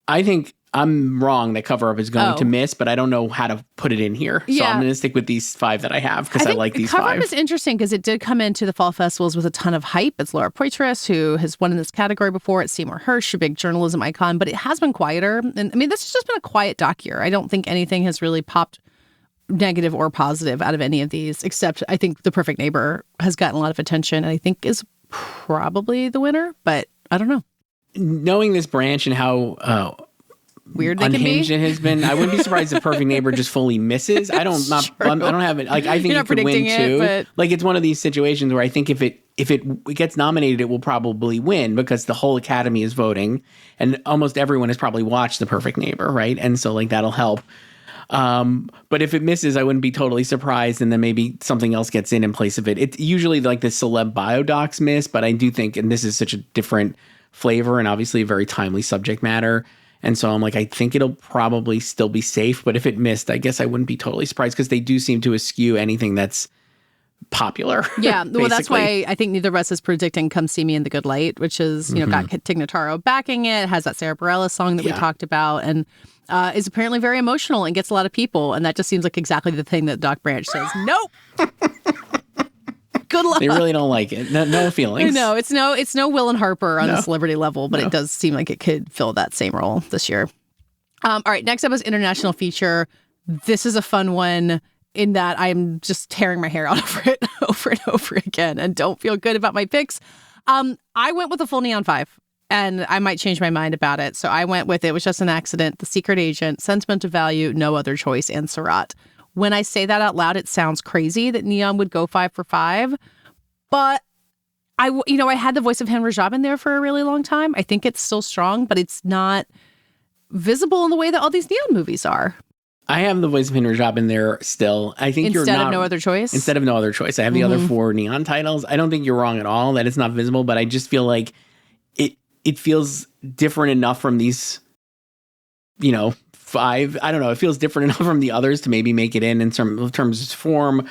I think I'm wrong that Cover Up is going to miss, but I don't know how to put it in here. So I'm going to stick with these 5 that I have because I like these 5. Cover Up is interesting because it did come into the fall festivals with a ton of hype. It's Laura Poitras, who has won in this category before. It's Seymour Hersh, a big journalism icon, but it has been quieter. And I mean, this has just been a quiet doc year. I don't think anything has really popped negative or positive out of any of these, except I think The Perfect Neighbor has gotten a lot of attention and I think is probably the winner, but I don't know. Knowing this branch and how weird they unhinged can be. It has been, I wouldn't be surprised if Perfect Neighbor just fully misses. I don't have it. Like I think it could win too. But like it's one of these situations where I think if it gets nominated, it will probably win because the whole Academy is voting and almost everyone has probably watched The Perfect Neighbor, right? And so like that'll help. But if it misses, I wouldn't be totally surprised, and then maybe something else gets in place of it. It's usually like the celeb biodocs miss, but I do think, and this is such a different flavor and obviously a very timely subject matter, and so I'm like, I think it'll probably still be safe, but if it missed, I guess I wouldn't be totally surprised because they do seem to eschew anything that's popular. Yeah, well, that's why I think neither of us is predicting Come See Me in the Good Light, which is, you know, got Tig Notaro backing it, has that Sarah Bareilles song that we talked about, and is apparently very emotional and gets a lot of people, and that just seems like exactly the thing that Doc Branch says, nope! Good luck. They really don't like it. No feelings. No, it's no Will and Harper on the celebrity level, but it does seem like it could fill that same role this year. All right, next up is International Feature. This is a fun one in that I'm just tearing my hair out over it over and over again and don't feel good about my picks. I went with a full Neon 5. And I might change my mind about it. So I went with It Was Just an Accident, The Secret Agent, Sentimental Value, No Other Choice, and Surratt. When I say that out loud, it sounds crazy that Neon would go 5 for 5. But I had the voice of Hen Rajab in there for a really long time. I think it's still strong, but it's not visible in the way that all these Neon movies are. I have the voice of Hen Rajab in there still. I think instead of No Other Choice? Instead of No Other Choice. I have the other 4 Neon titles. I don't think you're wrong at all that it's not visible, but I just feel like it feels different enough from these, 5. I don't know. It feels different enough from the others to maybe make it in terms of form.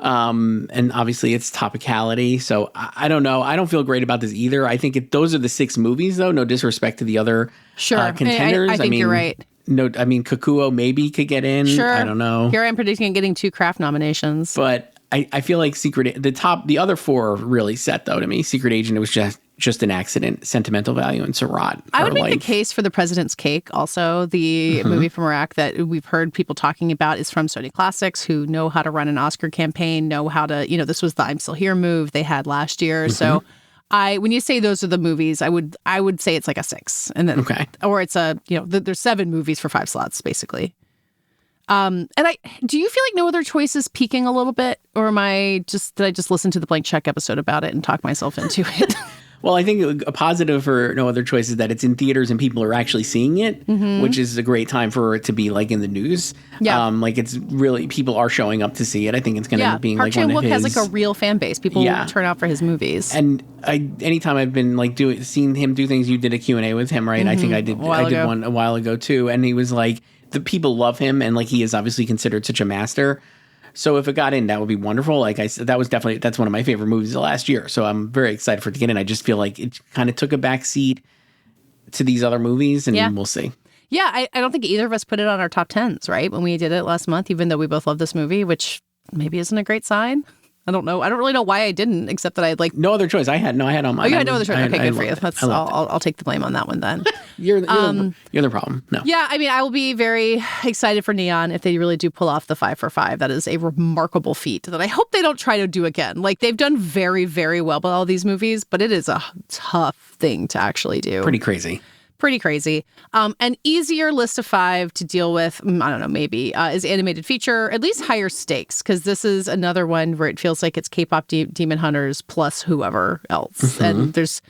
And obviously it's topicality. So I don't know. I don't feel great about this either. I think those are the 6 movies, though. No disrespect to the other contenders. I think you're right. No, I mean, Kakuo maybe could get in. Sure. I don't know. Here I'm predicting it getting 2 craft nominations. But I feel like the other 4 are really set, though, to me. Secret Agent, it was just an accident, Sentimental Value, and Surratt. I would make the case for The President's Cake, also. The movie from Iraq that we've heard people talking about is from Sony Classics, who know how to run an Oscar campaign, know how to, this was the I'm Still Here move they had last year. So when you say those are the movies, I would say it's like a 6. And then, or it's there's 7 movies for 5 slots, basically. And do you feel like No Other Choice is peaking a little bit, or did I just listen to the Blank Check episode about it and talk myself into it? Well, I think a positive for No Other Choice is that it's in theaters and people are actually seeing it, which is a great time for it to be like in the news. Yeah. Like it's really, people are showing up to see it. I think it's going to end up being Park like one of Chan-wook his. has like a real fan base. People turn out for his movies. And anytime I've been like seeing him do things, you did a Q&A with him, right? I think I did one a while ago too. And he was like, the people love him and like he is obviously considered such a master. So if it got in, that would be wonderful. Like I said, that's one of my favorite movies of last year. So I'm very excited for it to get in. I just feel like it kind of took a back seat to these other movies, and we'll see. Yeah, I don't think either of us put it on our top 10s, right? When we did it last month, even though we both love this movie, which maybe isn't a great sign. I don't know. I don't really know why I didn't, except that I like No Other Choice. I had on mine. Oh, you had No Other Choice. Okay, good for you. I'll take the blame on that one then. You're the problem. No. Yeah, I mean, I will be very excited for Neon if they really do pull off the 5 for 5. That is a remarkable feat that I hope they don't try to do again. Like they've done very, very well with all these movies, but it is a tough thing to actually do. Pretty crazy. An easier list of 5 to deal with, I don't know, maybe, is animated feature, at least higher stakes, because this is another one where it feels like it's K-pop demon hunters plus whoever else. And there's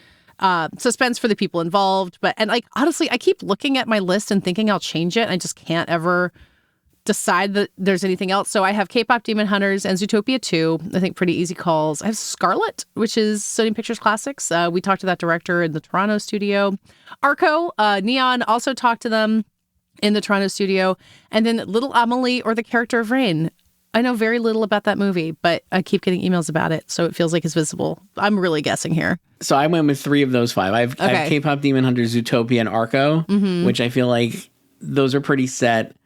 suspense for the people involved. And like, honestly, I keep looking at my list and thinking I'll change it. I just can't ever decide that there's anything else. So I have K-pop Demon Hunters and Zootopia 2. I think pretty easy calls. I have Scarlet, which is Sony Pictures Classics. We talked to that director in the Toronto studio. Arco, Neon also talked to them in the Toronto studio. And then Little Amelie or The Character of Rain. I know very little about that movie, but I keep getting emails about it, so it feels like it's visible. I'm really guessing here. So I went with 3 of those 5. I have K-pop Demon Hunters, Zootopia, and Arco, which I feel like those are pretty set.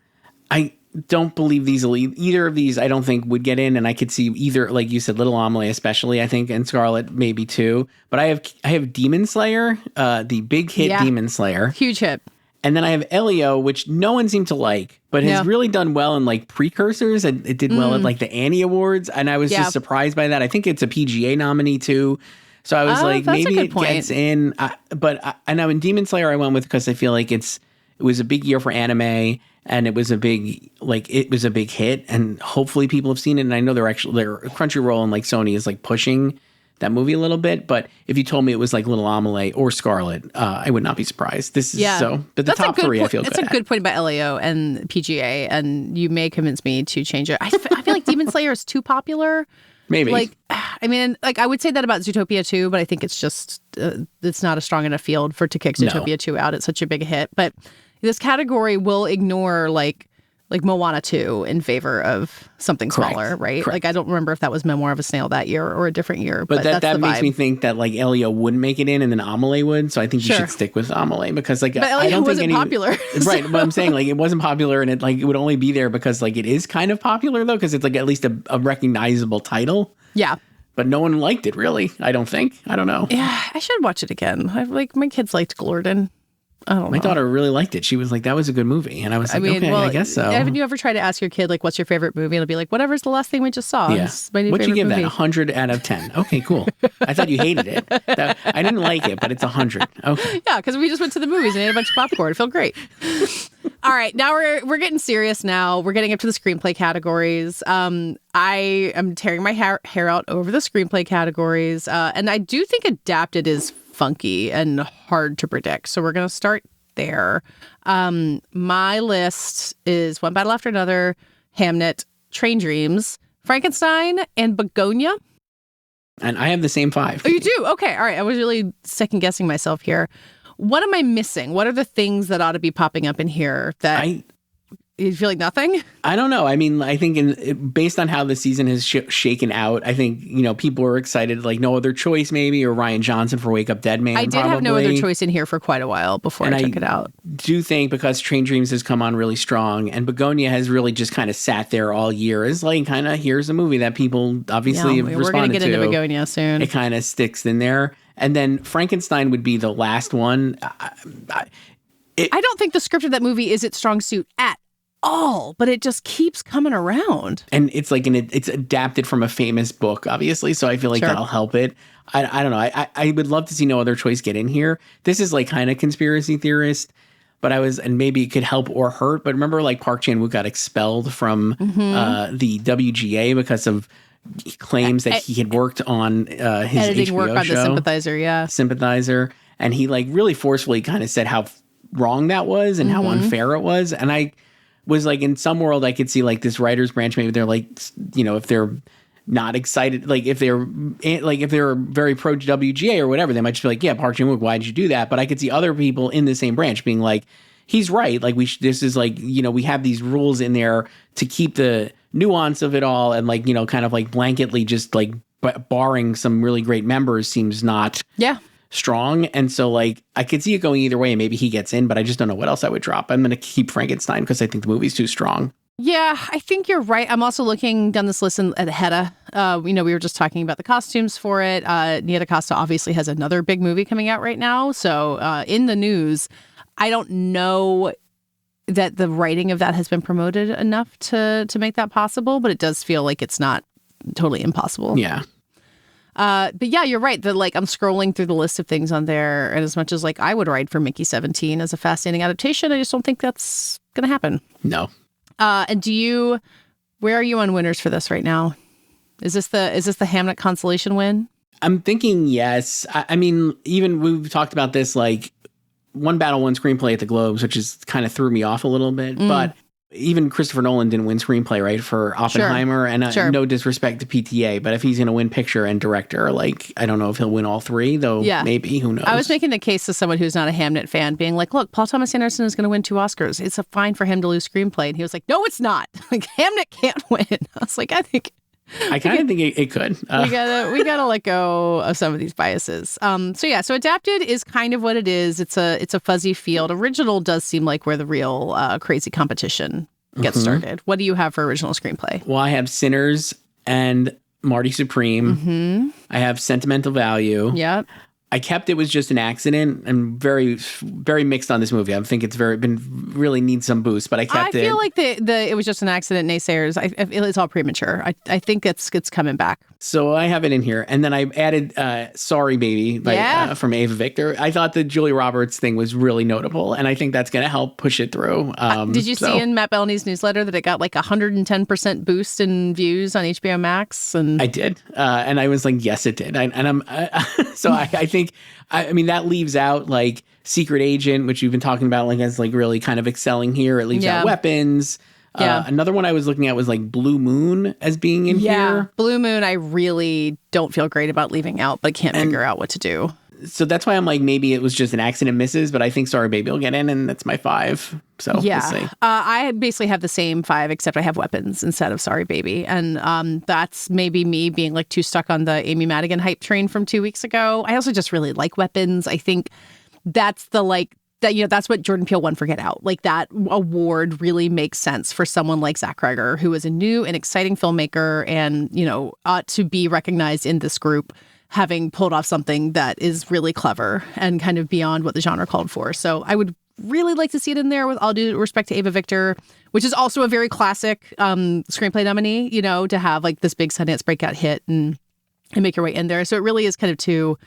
I don't believe either of these I don't think would get in, and I could see either, like you said, Little Amelie especially, I think, and Scarlet maybe too. But I have Demon Slayer, the big hit Demon Slayer. Huge hit. And then I have Elio, which no one seemed to like, but has really done well in like precursors, and it did well at like the Annie Awards, and I was just surprised by that. I think it's a PGA nominee too. So I was like, maybe it gets in. But I know in Demon Slayer I went with because I feel like it was a big year for anime. And it was a big hit, and hopefully people have seen it. And I know they're Crunchyroll and like Sony is like pushing that movie a little bit. But if you told me it was like Little Amelie or Scarlet, I would not be surprised. But the top 3 I feel good. That's a good point about Elio and PGA, and you may convince me to change it. I feel like Demon Slayer is too popular. Maybe. Like, I mean, like I would say that about Zootopia 2, but I think it's just it's not a strong enough field to kick Zootopia 2 out. It's such a big hit, but. This category will ignore like Moana 2 in favor of something smaller, right? Correct. Like I don't remember if that was Memoir of a Snail that year or a different year. But that makes me think that like Elio wouldn't make it in, and then Amelie would. So I think you should stick with Amelie because like I don't wasn't think popular, right? But I'm saying like it wasn't popular, and it would only be there because like it is kind of popular though, because it's like at least a recognizable title. Yeah. But no one liked it really. I don't know. Yeah, I should watch it again. My kids liked Glorden. I don't know. My daughter really liked it. She was like, that was a good movie. And I was like, I guess so. Haven't you ever tried to ask your kid, like, what's your favorite movie? And it'll be like, whatever's the last thing we just saw. Yeah. What'd you give that? 100 out of 10. Okay, cool. I thought you hated it. I didn't like it, but it's 100. Okay. Yeah, because we just went to the movies and ate a bunch of popcorn. It felt great. All right, now we're getting serious now. We're getting up to the screenplay categories. I am tearing my hair out over the screenplay categories. And I do think adapted is funky and hard to predict. So we're going to start there. My list is One Battle After Another, Hamnet, Train Dreams, Frankenstein, and Begonia. And I have the same 5. Oh, you do? Okay. All right. I was really second guessing myself here. What am I missing? What are the things that ought to be popping up in here that you feel like nothing? I don't know. I mean, I think based on how the season has shaken out, I think, people are excited, like No Other Choice maybe, or Ryan Johnson for Wake Up Dead Man. I did have No Other Choice in here for quite a while before I took it out. Do think because Train Dreams has come on really strong and Begonia has really just kind of sat there all year as like kind of here's a movie that people obviously have responded to. We're going to get into Begonia soon. It kind of sticks in there. And then Frankenstein would be the last one. I don't think the script of that movie is its strong suit at all, but it just keeps coming around. And it's like it's adapted from a famous book, obviously. So I feel like that'll help it. I don't know. I would love to see No Other Choice get in here. This is like kind of conspiracy theorist, but and maybe it could help or hurt. But remember, like Park Chan-wook got expelled from the WGA because of claims that he had worked on his editing HBO work on show, The Sympathizer, yeah. Sympathizer, and he like really forcefully kind of said how wrong that was and how unfair it was. And I was like, in some world, I could see like this writer's branch, maybe they're like, you know, if they're not excited, like if they're very pro WGA or whatever, they might just be like, yeah, Park Chan-wook, why did you do that? But I could see other people in the same branch being like, he's right. Like this is like, you know, we have these rules in there to keep the nuance of it all. And like, you know, kind of like blanketly just like barring some really great members seems not strong. And so like, I could see it going either way. Maybe he gets in, but I just don't know what else I would drop. I'm going to keep Frankenstein because I think the movie's too strong. Yeah, I think you're right. I'm also looking down this list at Hedda. You know, we were just talking about the costumes for it. Nia DaCosta obviously has another big movie coming out right now. So in the news, I don't know that the writing of that has been promoted enough to make that possible, but it does feel like it's not totally impossible. Yeah. But yeah, you're right. That like I'm scrolling through the list of things on there, and as much as like I would write for Mickey 17 as a fascinating adaptation, I just don't think that's going to happen. No. And where are you on winners for this right now? Is this the Hamnet consolation win? I'm thinking yes. I mean, even we've talked about this, like One Battle, One Screenplay at the Globes, which is kind of threw me off a little bit. But even Christopher Nolan didn't win screenplay, right, for Oppenheimer. Sure. And no disrespect to PTA, but if he's going to win picture and director, like, I don't know if he'll win all three, though. Yeah. Maybe, who knows? I was making the case to someone who's not a Hamnet fan, being like, look, Paul Thomas Anderson is going to win 2 Oscars. It's a fine for him to lose screenplay. And he was like, no, it's not. Like, Hamnet can't win. I was like, I kind of think it could. We gotta let go of some of these biases. So adapted is kind of what it is. It's a fuzzy field. Original does seem like where the real crazy competition gets started. What do you have for original screenplay? Well, I have Sinners and Marty Supreme. I have Sentimental Value. Yep. I kept It Was Just an Accident. I'm very, very mixed on this movie. I think it's really needs some boost, but I kept it. I feel like the It Was Just an Accident naysayers, I feel it's all premature. I think it's coming back. So I have it in here. And then I added Sorry Baby from Ava Victor. I thought the Julia Roberts thing was really notable, and I think that's going to help push it through. Did you see in Matt Bellany's newsletter that it got like 110% boost in views on HBO Max? And I did. And I was like, yes, it did. I think, I mean, that leaves out like Secret Agent, which you've been talking about, like as like really kind of excelling here. It leaves out Weapons. Another one I was looking at was like Blue Moon as being in here. Blue Moon, I really don't feel great about leaving out, but can't figure out what to do. So that's why I'm like, maybe It Was Just an Accident misses, but I think Sorry Baby will get in, and that's my 5. So we'll see. I basically have the same 5, except I have Weapons instead of Sorry Baby. And that's maybe me being like too stuck on the Amy Madigan hype train from 2 weeks ago. I also just really like Weapons. I think that's that's what Jordan Peele won for Get Out. Like that award really makes sense for someone like Zach Cregger, who is a new and exciting filmmaker and, ought to be recognized in this group, having pulled off something that is really clever and kind of beyond what the genre called for. So I would really like to see it in there, with all due respect to Ava Victor, which is also a very classic screenplay nominee, to have like this big Sundance breakout hit and make your way in there. So it really is kind of two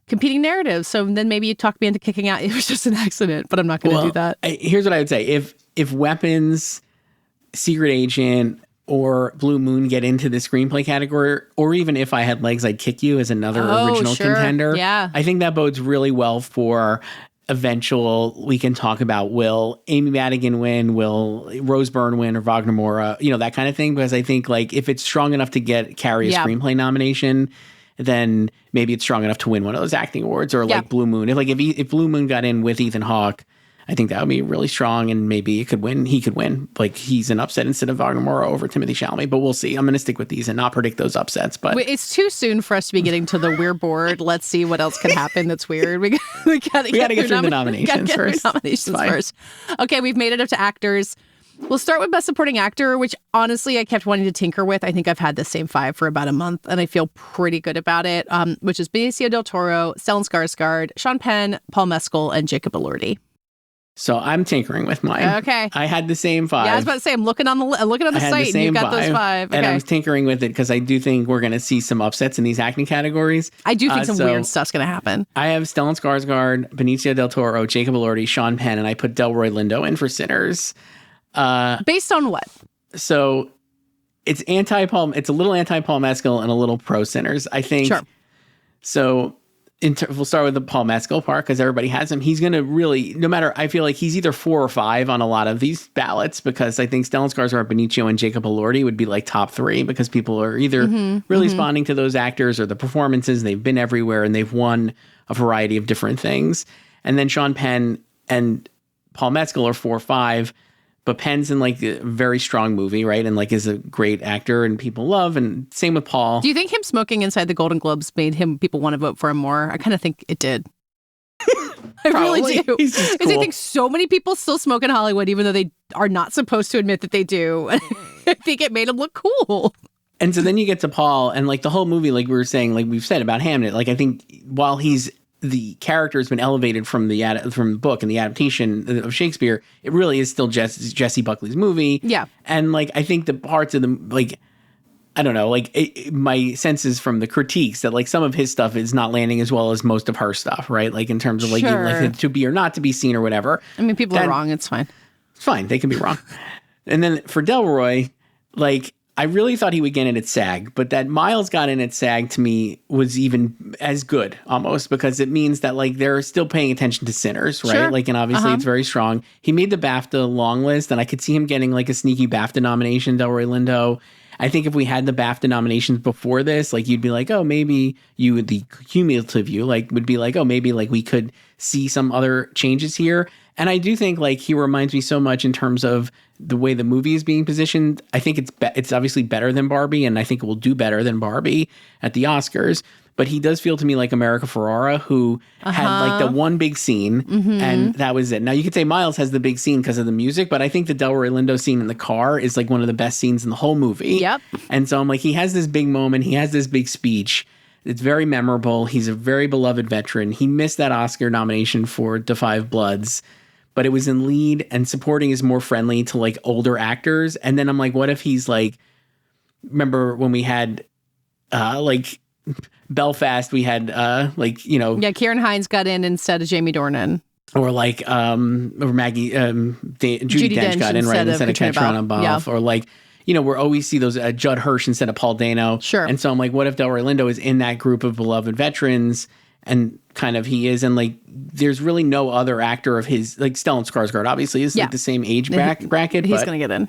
competing narratives. So then maybe you talk me into kicking out It Was Just an Accident, but I'm not going to do that. Here's what I would say. If Weapons, Secret Agent, or Blue Moon get into the screenplay category, or even If I Had Legs, I'd Kick You as another original contender. Yeah. I think that bodes really well for eventual, we can talk about, will Amy Madigan win, will Rose Byrne win, or Wagner Moura, that kind of thing. Because I think like if it's strong enough to carry a screenplay nomination, then maybe it's strong enough to win one of those acting awards, or like Blue Moon. If Blue Moon got in with Ethan Hawke, I think that would be really strong, and maybe he could win. Like he's an upset instead of Wagner Moura over Timothée Chalamet, but we'll see. I'm going to stick with these and not predict those upsets. But it's too soon for us to be getting to the we're bored. Let's see what else can happen that's weird. We got to get through the nominations first. Okay, we've made it up to actors. We'll start with Best Supporting Actor, which honestly I kept wanting to tinker with. I think I've had the same 5 for about a month, and I feel pretty good about it, which is Benicio del Toro, Stellan Skarsgård, Sean Penn, Paul Mescal, and Jacob Elordi. So I'm tinkering with mine. Okay. I had the same 5. Yeah, I was about to say, I'm looking on the site, and you've got those 5. Okay. And I was tinkering with it because I do think we're going to see some upsets in these acting categories. I do think some weird stuff's going to happen. I have Stellan Skarsgård, Benicio del Toro, Jacob Elordi, Sean Penn, and I put Delroy Lindo in for Sinners. Based on what? So it's it's a little anti-Paul Mescal and a little pro-Sinners, I think. Sure. So we'll start with the Paul Mescal part because everybody has him. He's going to really, no matter, I feel like he's either 4 or 5 on a lot of these ballots because I think Stellan Skarsgård, Benicio, and Jacob Elordi would be like top 3 because people are either really responding to those actors or the performances. They've been everywhere and they've won a variety of different things. And then Sean Penn and Paul Mescal are 4 or 5. But Penn's in like a very strong movie, right? And like is a great actor and people love. And same with Paul. Do you think him smoking inside the Golden Globes made people want to vote for him more? I kind of think it did. I really do. He's just cool. Because I think so many people still smoke in Hollywood, even though they are not supposed to admit that they do. I think it made him look cool. And so then you get to Paul and like the whole movie, like we were saying, like we've said about Hamnet, like I think while the character has been elevated from the book and the adaptation of Shakespeare, it really is still Jesse Buckley's movie. Yeah. And like, I think the parts of the, like, I don't know, like my sense is from the critiques that like some of his stuff is not landing as well as most of her stuff, right? Like in terms of like, like to be or not to be seen or whatever. I mean, people are wrong. It's fine. It's fine. They can be wrong. And then for Delroy, like, I really thought he would get in at SAG, but that Miles got in at SAG to me was even as good almost because it means that like they're still paying attention to Sinners, right? Sure. Like, and obviously it's very strong. He made the BAFTA long list and I could see him getting like a sneaky BAFTA nomination, Delroy Lindo. I think if we had the BAFTA nominations before this, like you'd be like, oh, maybe the cumulative view, like would be like, oh, maybe like we could see some other changes here. And I do think like he reminds me so much in terms of the way the movie is being positioned. I think it's obviously better than Barbie, and I think it will do better than Barbie at the Oscars. But he does feel to me like America Ferrara, who had like the one big scene, and that was it. Now you could say Miles has the big scene because of the music, but I think the Delroy Lindo scene in the car is like one of the best scenes in the whole movie. Yep. And so I'm like, he has this big moment, he has this big speech. It's very memorable. He's a very beloved veteran. He missed that Oscar nomination for Da 5 Bloods. But it was in lead, and supporting is more friendly to like older actors. And then I'm like, what if he's like, remember when we had like Belfast, we had like, you know. Yeah, Kieran Hines got in instead of Jamie Dornan. Or like, or Maggie, Judi Dench got in right instead of Katrina Balfe. Yeah. Or like, you know, we always see those Judd Hirsch instead of Paul Dano. Sure. And so I'm like, what if Delroy Lindo is in that group of beloved veterans? And kind of he is, and like there's really no other actor of his, like Stellan Skarsgård obviously is like the same age bracket. He's going to get in.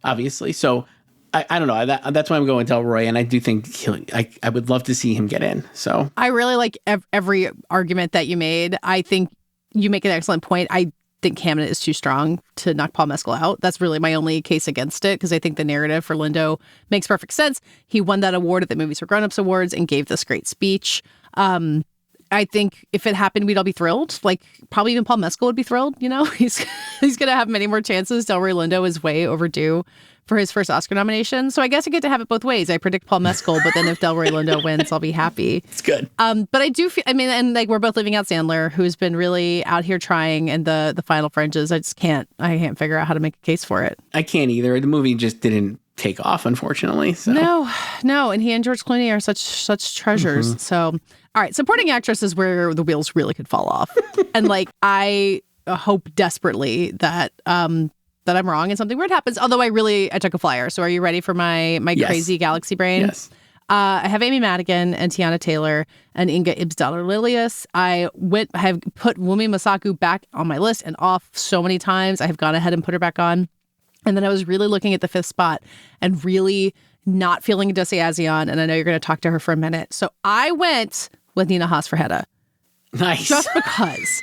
Obviously. So I don't know. That's why I'm going Delroy, and I do think I would love to see him get in. So I really like every argument that you made. I think you make an excellent point. I think Hamnet is too strong to knock Paul Mescal out. That's really my only case against it, because I think the narrative for Lindo makes perfect sense. He won that award at the Movies for Grown-Ups Awards and gave this great speech. I think if it happened, we'd all be thrilled. Like, probably even Paul Mescal would be thrilled, you know? He's going to have many more chances. Delroy Lindo is way overdue for his first Oscar nomination. So I guess I get to have it both ways. I predict Paul Mescal, but then if Delroy Lindo wins, I'll be happy. It's good. But I do feel, I mean, and like we're both leaving out Sandler, who's been really out here trying, and the final fringes. I can't figure out how to make a case for it. I can't either. The movie just didn't take off, unfortunately. So. No. And he and George Clooney are such treasures. So, all right. Supporting actress is where the wheels really could fall off. And like, I hope desperately that I'm wrong and something weird happens. Although I took a flyer. So are you ready for my Yes. crazy galaxy brain? Yes. I have Amy Madigan and Tiana Taylor and Inga Ibsdottir-Lilius. I have put Wumi Masaku back on my list and off so many times. I have gone ahead and put her back on. And then I was really looking at the 5th spot and really not feeling Adesi Azion. And I know you're going to talk to her for a minute. So I went with Nina Haas for Hedda. Nice. Just because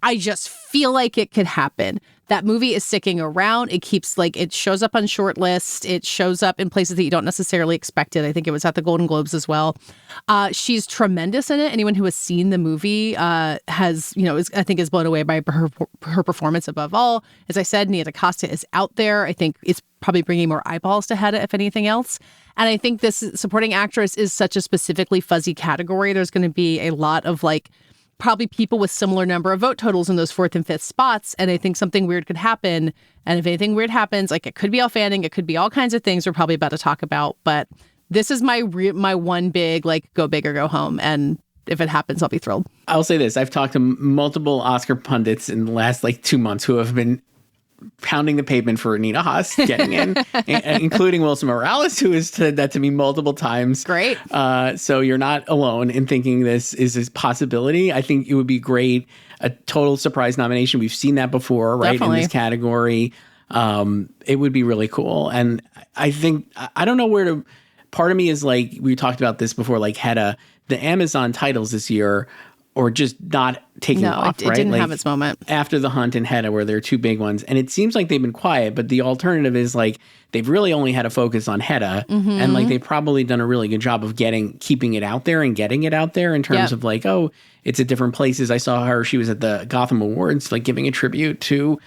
I just feel like it could happen. That movie is sticking around. It keeps it shows up on short lists. It shows up in places that you don't necessarily expect it. I think it was at the Golden Globes as well. She's tremendous in it. Anyone who has seen the movie has, I think is blown away by her performance above all. As I said, Nia DaCosta is out there. I think it's probably bringing more eyeballs to Hedda, if anything else. And I think this supporting actress is such a specifically fuzzy category. There's going to be a lot of probably people with similar number of vote totals in those 4th and 5th spots. And I think something weird could happen. And if anything weird happens, it could be all fanning, it could be all kinds of things we're probably about to talk about. But this is my one big, go big or go home. And if it happens, I'll be thrilled. I'll say this. I've talked to multiple Oscar pundits in the last 2 months who have been pounding the pavement for Nina Haas getting in, including Wilson Morales, who has said that to me multiple times. Great. So you're not alone in thinking this is a possibility. I think it would be great. A total surprise nomination. We've seen that before, right? Definitely. In this category. It would be really cool. And I think, I don't know where to, part of me is like, we talked about this before, like Hedda, the Amazon titles this year, or just not taking off, it right? didn't like, have its moment. After The Hunt and Hedda, where there are two big ones. And it seems like they've been quiet, but the alternative is like, they've really only had a focus on Hedda. And like, they've probably done a really good job of keeping it out there and getting it out there in terms of like, oh, it's at different places. I saw her, she was at the Gotham Awards, like giving a tribute to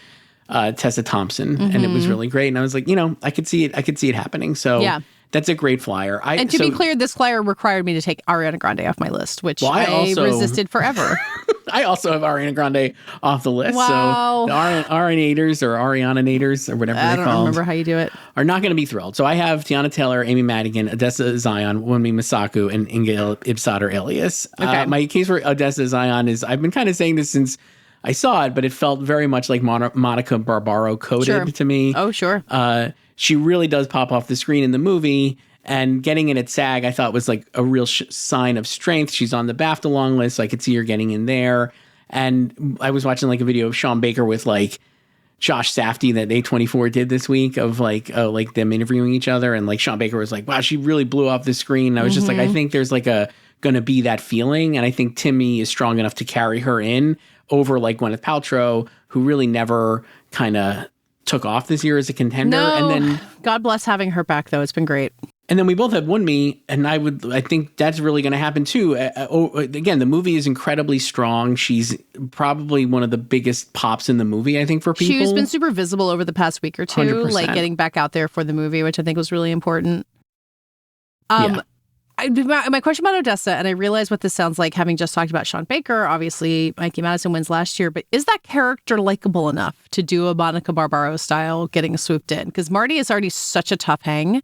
Tessa Thompson. And it was really great. And I was like, I could see it happening. So that's a great flyer. And to be clear, this flyer required me to take Ariana Grande off my list, which I resisted forever. I also have Ariana Grande off the list. Wow. So the Arianators or Ariana-nators or whatever they're called. I don't remember how you do it. Are not going to be thrilled. So I have Tiana Taylor, Amy Madigan, Odessa Zion, Wunmi Masaku, and Inga Ibsater Elias. Okay. My case for Odessa Zion is, I've been kind of saying this since I saw it, but it felt very much like Monica Barbaro coded to me. Oh, sure. She really does pop off the screen in the movie. And getting in at SAG, I thought was like a real sign of strength. She's on the BAFTA long list, so I could see her getting in there. And I was watching like a video of Sean Baker with like Josh Safdie that A24 did this week of like them interviewing each other. And like Sean Baker was like, wow, she really blew off the screen. And I was just like, I think there's like going to be that feeling. And I think Timmy is strong enough to carry her in over like Gwyneth Paltrow, who really never kind of took off this year as a contender. No, and then God bless having her back, though. It's been great. And then we both have Wunmi, and I think that's really going to happen too. Again, the movie is incredibly strong. She's probably one of the biggest pops in the movie, I think, for people. She's been super visible over the past week or two, 100%. like getting back out there for the movie, which I think was really important. My question about Odessa, and I realize what this sounds like, having just talked about Sean Baker. Obviously, Mikey Madison wins last year, but is that character likable enough to do a Monica Barbaro style getting swooped in? Because Marty is already such a tough hang.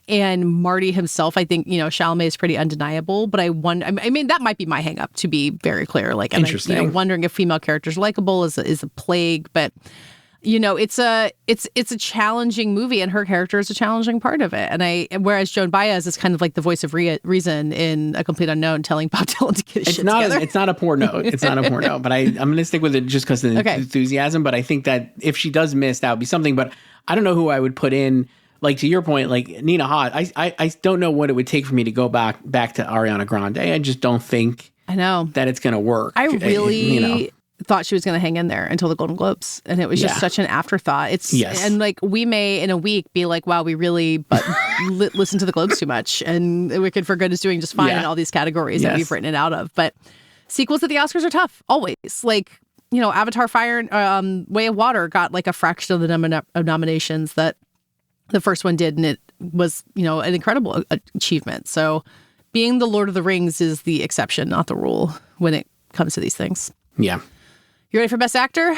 And Marty himself, I think, Chalamet is pretty undeniable. But I mean, that might be my hang up, to be very clear. Like, I'm wondering if female characters are likable is a plague. But, it's a challenging movie, and her character is a challenging part of it. And whereas Joan Baez is kind of like the voice of reason in A Complete Unknown, telling Bob Dylan to get his shit together. It's not a poor note. It's not a poor note. But I'm going to stick with it just because of the enthusiasm. But I think that if she does miss, that would be something. But I don't know who I would put in. Like, to your point, like Nina Haas, I don't know what it would take for me to go back to Ariana Grande. I just don't think that it's going to work. I really thought she was going to hang in there until the Golden Globes, and it was just such an afterthought. And like, we may in a week be like, wow, we really listen to the Globes too much, and Wicked for Good is doing just fine in all these categories that we've written it out of. But sequels at the Oscars are tough, always. Like, Avatar: Fire and Way of Water got like a fraction of the nominations that the first one did, and it was, an incredible achievement. So being the Lord of the Rings is the exception, not the rule, when it comes to these things. Yeah. You ready for Best Actor?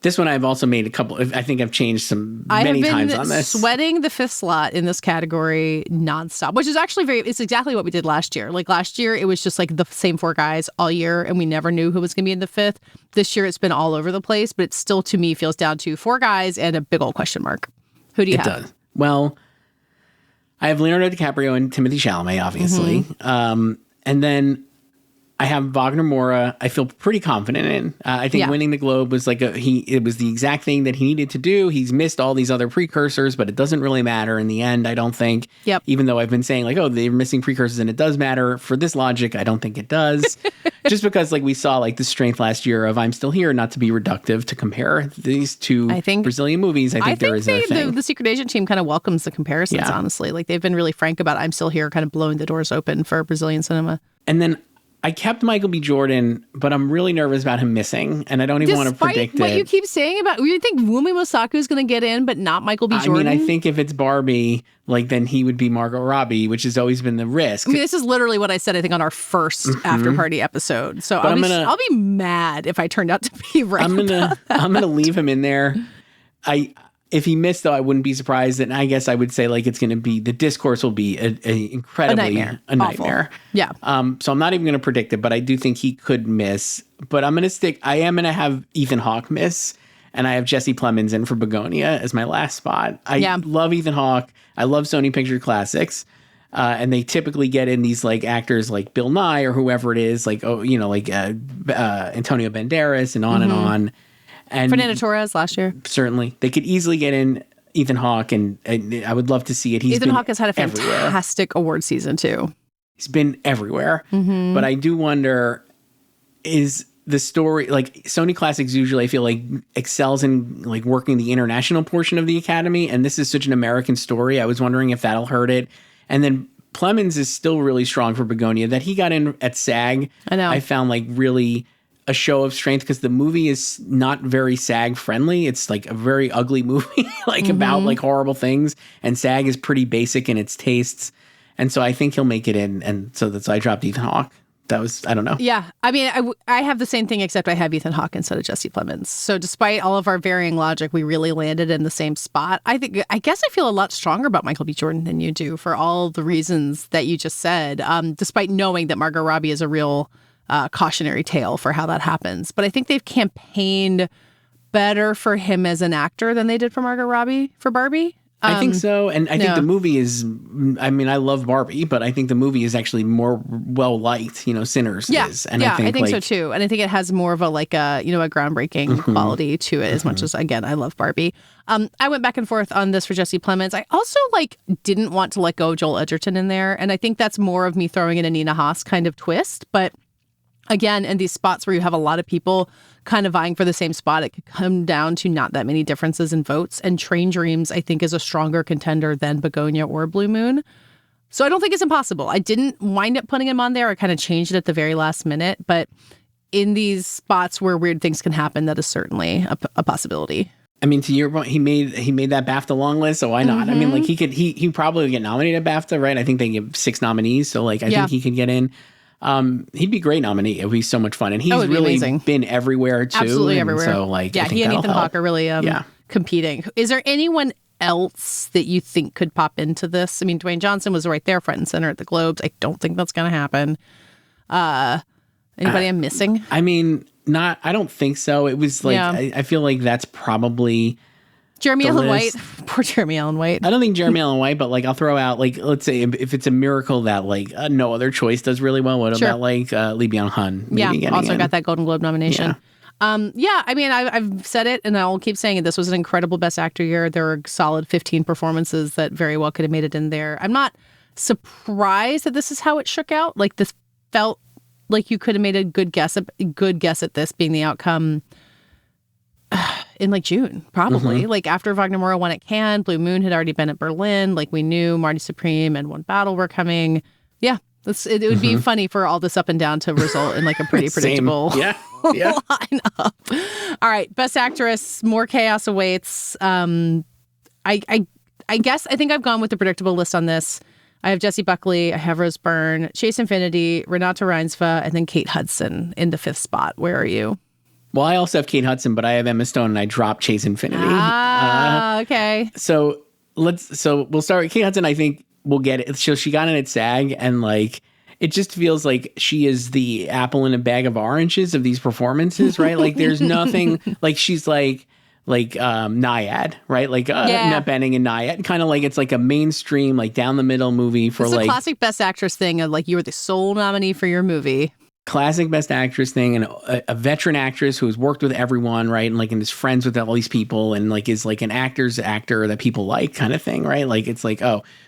This one I've also made a couple. I think I've changed many times on this. I have been sweating the fifth slot in this category nonstop, which is actually it's exactly what we did last year. Like last year, it was just like the same four guys all year, and we never knew who was going to be in the fifth. This year, it's been all over the place, but it still, to me, feels down to four guys and a big old question mark. Who do you have? It does. Well, I have Leonardo DiCaprio and Timothée Chalamet, obviously. And then I have Wagner Moura. I feel pretty confident in. I think winning the Globe was like it was the exact thing that he needed to do. He's missed all these other precursors, but it doesn't really matter in the end, I don't think. Yep. Even though I've been saying like, oh, they're missing precursors and it does matter. For this logic, I don't think it does. Just because like we saw like the strength last year of I'm Still Here, not to be reductive to compare these two Brazilian movies. I think there is a thing. The Secret Agent team kind of welcomes the comparisons, honestly. Like they've been really frank about I'm Still Here, kind of blowing the doors open for Brazilian cinema. And then I kept Michael B. Jordan, but I'm really nervous about him missing, and I don't even want to predict what you keep saying about, you think Wunmi Mosaku is going to get in, but not Michael B. Jordan? I mean, I think if it's Barbie, like then he would be Margot Robbie, which has always been the risk. I mean, this is literally what I said, I think, on our first after party episode. So I'll be mad if I turned out to be right. I'm gonna leave him in there. If he missed, though, I wouldn't be surprised. And I guess I would say like it's going to be, the discourse will be incredibly a nightmare. Yeah. So I'm not even going to predict it, but I do think he could miss. But I am going to have Ethan Hawke miss. and I have Jesse Plemons in for Begonia as my last spot. I love Ethan Hawke. I love Sony Picture Classics. And they typically get in these like actors like Bill Nye or whoever it is, like, Antonio Banderas and on and on. And Fernando Torres last year. Certainly. They could easily get in Ethan Hawke, and I would love to see it. Ethan Hawke has had a fantastic award season, too. He's been everywhere. But I do wonder, is the story, like Sony Classics usually I feel like excels in like working the international portion of the Academy, and this is such an American story. I was wondering if that'll hurt it. And then Plemons is still really strong for Begonia. That he got in at SAG, I found like really a show of strength, because the movie is not very SAG friendly. It's like a very ugly movie, like about like horrible things. And SAG is pretty basic in its tastes. And so I think he'll make it in. And so I dropped Ethan Hawke. That was, I don't know. Yeah. I mean, I have the same thing, except I have Ethan Hawke instead of Jesse Plemons. So despite all of our varying logic, we really landed in the same spot. I guess I feel a lot stronger about Michael B. Jordan than you do, for all the reasons that you just said, despite knowing that Margot Robbie is a real cautionary tale for how that happens. But I think they've campaigned better for him as an actor than they did for Margot Robbie for Barbie. I think so. And I think the movie is, I mean, I love Barbie, but I think the movie is actually more well-liked, Sinners is. And I think so too. And I think it has more of a groundbreaking quality to it, as much as, again, I love Barbie. I went back and forth on this for Jesse Plemons. I also didn't want to let go of Joel Edgerton in there. And I think that's more of me throwing in a Nina Haas kind of twist. But again, in these spots where you have a lot of people kind of vying for the same spot, it could come down to not that many differences in votes. And Train Dreams, I think, is a stronger contender than Begonia or Blue Moon. So I don't think it's impossible. I didn't wind up putting him on there. I kind of changed it at the very last minute. But in these spots where weird things can happen, that is certainly a possibility. I mean, to your point, he made that BAFTA long list, so why not? I mean, he probably would get nominated at BAFTA, right? I think they give 6 nominees, so I think he could get in. He'd be a great nominee. It would be so much fun. And he's really been everywhere too. Absolutely everywhere. So he and Ethan Hawke are really competing. Is there anyone else that you think could pop into this? I mean, Dwayne Johnson was right there front and center at the Globes. I don't think that's going to happen. Anybody I'm missing? I mean, I don't think so. It was I feel like that's probably Jeremy Allen White. Poor Jeremy Allen White. I don't think Jeremy Allen White, but I'll throw out let's say if it's a miracle that no other choice does really well. What about Lee Byung-hun? Also got that Golden Globe nomination. Yeah. I mean, I've said it, and I'll keep saying it. This was an incredible Best Actor year. There were solid 15 performances that very well could have made it in there. I'm not surprised that this is how it shook out. This felt like you could have made a good guess at this being the outcome in June, probably. After Wagner Moura won at Cannes, Blue Moon had already been at Berlin. We knew Marty Supreme and One Battle were coming. Yeah, it would be funny for all this up and down to result in a pretty predictable lineup. All right, Best Actress, more chaos awaits. I guess I think I've gone with the predictable list on this. I have Jessie Buckley, I have Rose Byrne, Chase Infinity, Renata Reinsva, and then Kate Hudson in the 5th spot. Where are you? Well, I also have Kate Hudson, but I have Emma Stone, and I dropped Chase Infinity. Okay. So we'll start with Kate Hudson. I think we'll get it. So she got in at SAG, and it just feels like she is the apple in a bag of oranges of these performances, right? There's nothing she's Nyad, right? Annette Bening and Nyad, kind of it's a mainstream, down the middle movie for it's a classic Best Actress thing of you were the sole nominee for your movie. Classic Best Actress thing, and a veteran actress who has worked with everyone, right? And is friends with all these people, and is an actor's actor that people like, kind of thing, right?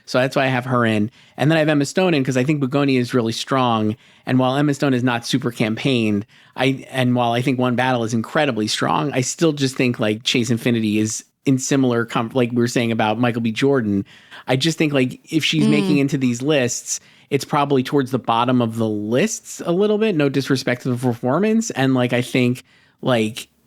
So that's why I have her in. And then I have Emma Stone in because I think Begonia is really strong. And while Emma Stone is not super campaigned, while I think One Battle is incredibly strong, I still just think Chase Infinity is in similar, we were saying about Michael B. Jordan. I just think if she's making into these lists, it's probably towards the bottom of the lists a little bit. No disrespect to the performance. And I think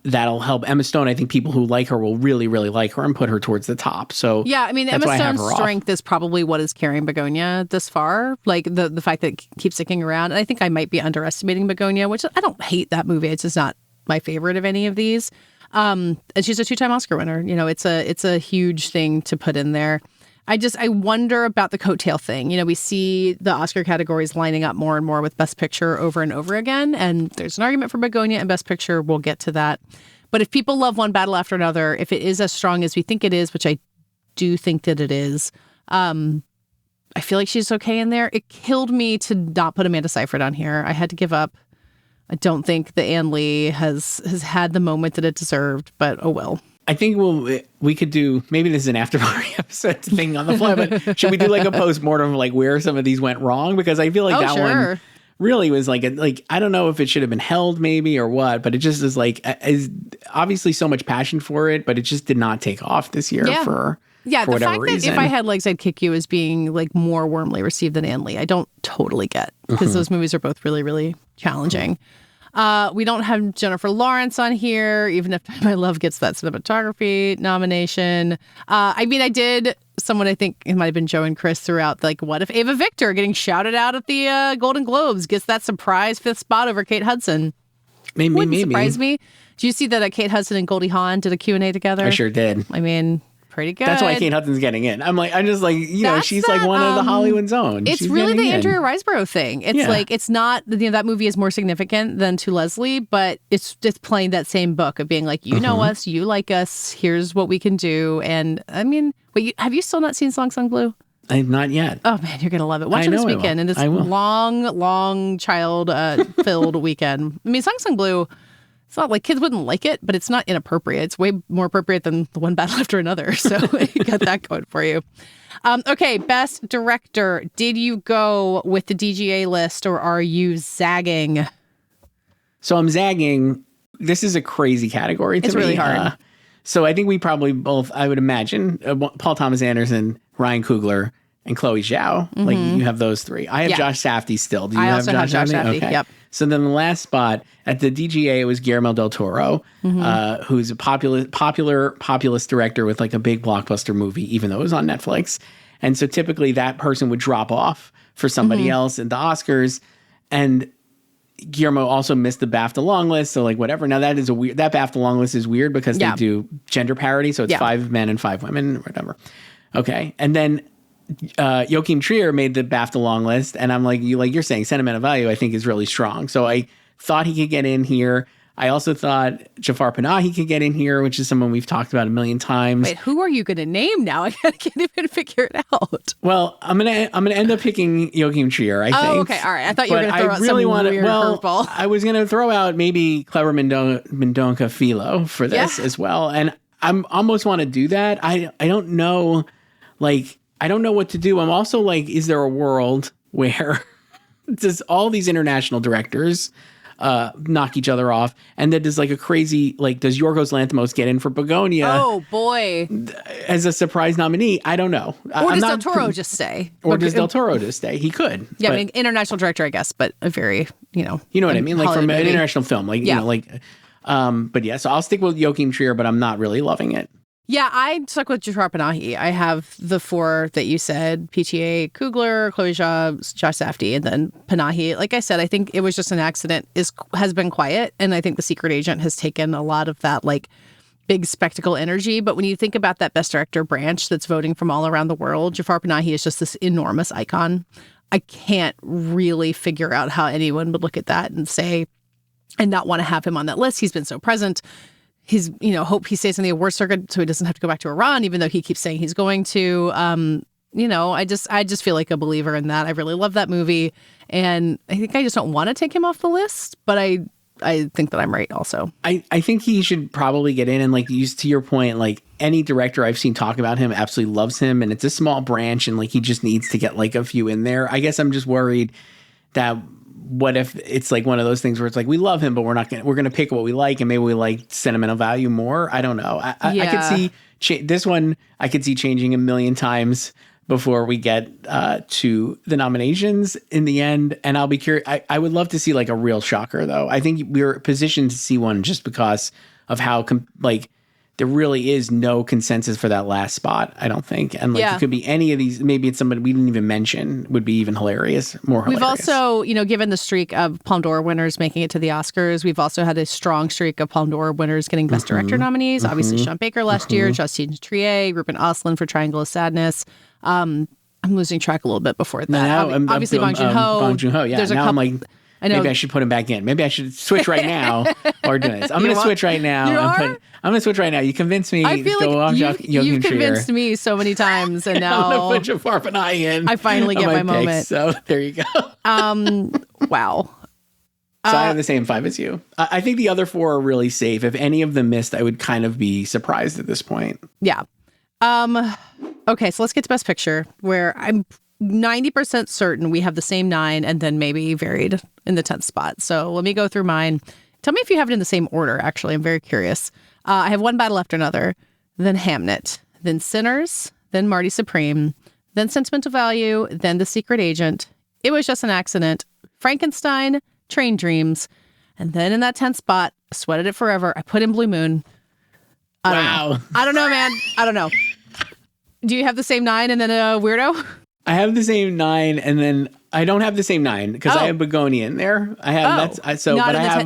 that'll help Emma Stone. I think people who like her will really, really like her and put her towards the top. So yeah, I mean, Emma Stone's strength is probably what is carrying Begonia this far. The fact that it keeps sticking around. And I think I might be underestimating Begonia, which I don't hate that movie. It's just not my favorite of any of these. And she's a 2-time Oscar winner. It's a huge thing to put in there. I wonder about the coattail thing. We see the Oscar categories lining up more and more with Best Picture over and over again. And there's an argument for Begonia and Best Picture. We'll get to that. But if people love One Battle After Another, if it is as strong as we think it is, which I do think that it is, I feel like she's okay in there. It killed me to not put Amanda Seyfried on here. I had to give up. I don't think that Ann Lee has had the moment that it deserved, but oh well. I think we could do, maybe this is an after party episode thing on the fly, but should we do like a post-mortem of like where some of these went wrong? Because I feel like that one really was like, I don't know if it should have been held maybe or what, but it just is like, is obviously so much passion for it, but it just did not take off this year for the fact reason. that If I Had Legs, I'd Kick You as being like more warmly received than Ann Lee, I don't totally get, because those movies are both really, really challenging. We don't have Jennifer Lawrence on here, even if My Love gets that cinematography nomination. I did, someone, I think it might have been Joe and Chris throughout, like, what if Ava Victor getting shouted out at the Golden Globes gets that surprise 5th spot over Kate Hudson? Wouldn't surprise me. Do you see that Kate Hudson and Goldie Hawn did a Q&A together? I sure did. Pretty good. That's why Kate Hudson's getting in. I'm just like, she's like one of the Hollywood's own. It's really the Andrea Riseborough thing. It's like, it's not, that movie is more significant than To Leslie, but it's playing that same book of being like, you know us, you like us, here's what we can do. And have you still not seen Song Sung Blue? I have not yet. Oh man, you're gonna love it. Watch it this weekend in this long child filled weekend. Song Sung Blue, it's not like kids wouldn't like it, but it's not inappropriate. It's way more appropriate than The One Battle After Another. So you got that going for you. Okay, Best Director. Did you go with the DGA list or are you zagging? So I'm zagging. This is a crazy category to me. It's really hard. So I think we probably both, I would imagine, Paul Thomas Anderson, Ryan Coogler, and Chloe Zhao. Like, you have those three. I have Josh Safdie still. Do you have Josh Safdie? Okay. Yep. So then the last spot at the DGA, it was Guillermo del Toro, who's a populist director with like a big blockbuster movie, even though it was on Netflix. And so typically that person would drop off for somebody else at the Oscars. And Guillermo also missed the BAFTA long list, so like whatever. Now that BAFTA long list is weird because they do gender parity, so it's 5 men and 5 women, or whatever. Okay, and then Joachim Trier made the BAFTA long list, and I'm like, you're saying sentimental value, I think is really strong. So I thought he could get in here. I also thought Jafar Panahi could get in here, which is someone we've talked about a million times. Wait, who are you going to name now? I can't even figure it out. Well, I'm gonna end up picking Joachim Trier, I think. Oh, okay, all right. I thought you were going to throw out some weird curveball. I was going to throw out maybe Clever Mendonca Filo for this as well, and I almost want to do that. I don't know, I don't know what to do. I'm also like, is there a world where does all these international directors knock each other off, and then does like a crazy, does Yorgos Lanthimos get in for Begonia? Oh boy, as a surprise nominee? I don't know. Or does Del Toro just stay? Or does Del Toro just stay? He could. Yeah, international director, I guess, but a very, you know what I mean, like from an international film, but yeah. So I'll stick with Joachim Trier, but I'm not really loving it. Yeah, I stuck with Jafar Panahi. I have the 4 that you said: PTA, Coogler, Chloe Zhao, Josh Safdie, and then Panahi. Like I said, I think it was just an accident. Has been quiet, and I think The Secret Agent has taken a lot of that big spectacle energy. But when you think about that Best Director branch that's voting from all around the world, Jafar Panahi is just this enormous icon. I can't really figure out how anyone would look at that and say, and not want to have him on that list. He's been so present. He's, hope he stays on the award circuit so he doesn't have to go back to Iran, even though he keeps saying he's going to. I just feel like a believer in that. I really love that movie. And I think I just don't want to take him off the list, but I think that I'm right also. I think he should probably get in, and to your point, any director I've seen talk about him absolutely loves him, and it's a small branch, and he just needs to get a few in there. I guess I'm just worried that what if it's one of those things where it's we love him, but we're going to pick what we like, and maybe we like sentimental value more. I don't know. I could see this one. I could see changing a million times before we get to the nominations in the end. And I'll be curious. I would love to see a real shocker, though. I think we're positioned to see one just because of how there really is no consensus for that last spot, I don't think. And it could be any of these. Maybe it's somebody we didn't even mention would be even hilarious, more hilarious. We've also, given the streak of Palme d'Or winners making it to the Oscars, we've also had a strong streak of Palme d'Or winners getting Best Director nominees. Obviously, Sean Baker last year, Justine Triet, Ruben Östlund for Triangle of Sadness. I'm losing track a little bit before that. Now, obviously, Bong Joon-ho. Bong Joon-ho, yeah. There's a now couple, I'm I know. Maybe I should put him back in. Maybe I should switch right now or do this. I'm going to switch right now. I'm going to switch right now. You convinced me. I feel like you've convinced me so many times, and now I'm going to put Jafar Panahi in. I finally get my moment. So there you go. Wow. So I have the same 5 as you. I think the other 4 are really safe. If any of them missed, I would kind of be surprised at this point. Yeah. Okay, so let's get to Best Picture, where I'm 90% certain we have the same 9 and then maybe varied in the 10th spot. So let me go through mine. Tell me if you have it in the same order, actually. I'm very curious. I have One Battle After Another, then Hamnet, then Sinners, then Marty Supreme, then Sentimental Value, then The Secret Agent, It Was Just an Accident, Frankenstein, Train Dreams, and then in that 10th spot, Sweated It Forever, I put in Blue Moon. I don't know, man. I don't know. Do you have the same 9 and then a weirdo? I have the same 9, and then I don't have the same 9 because I have Begonia in there. I have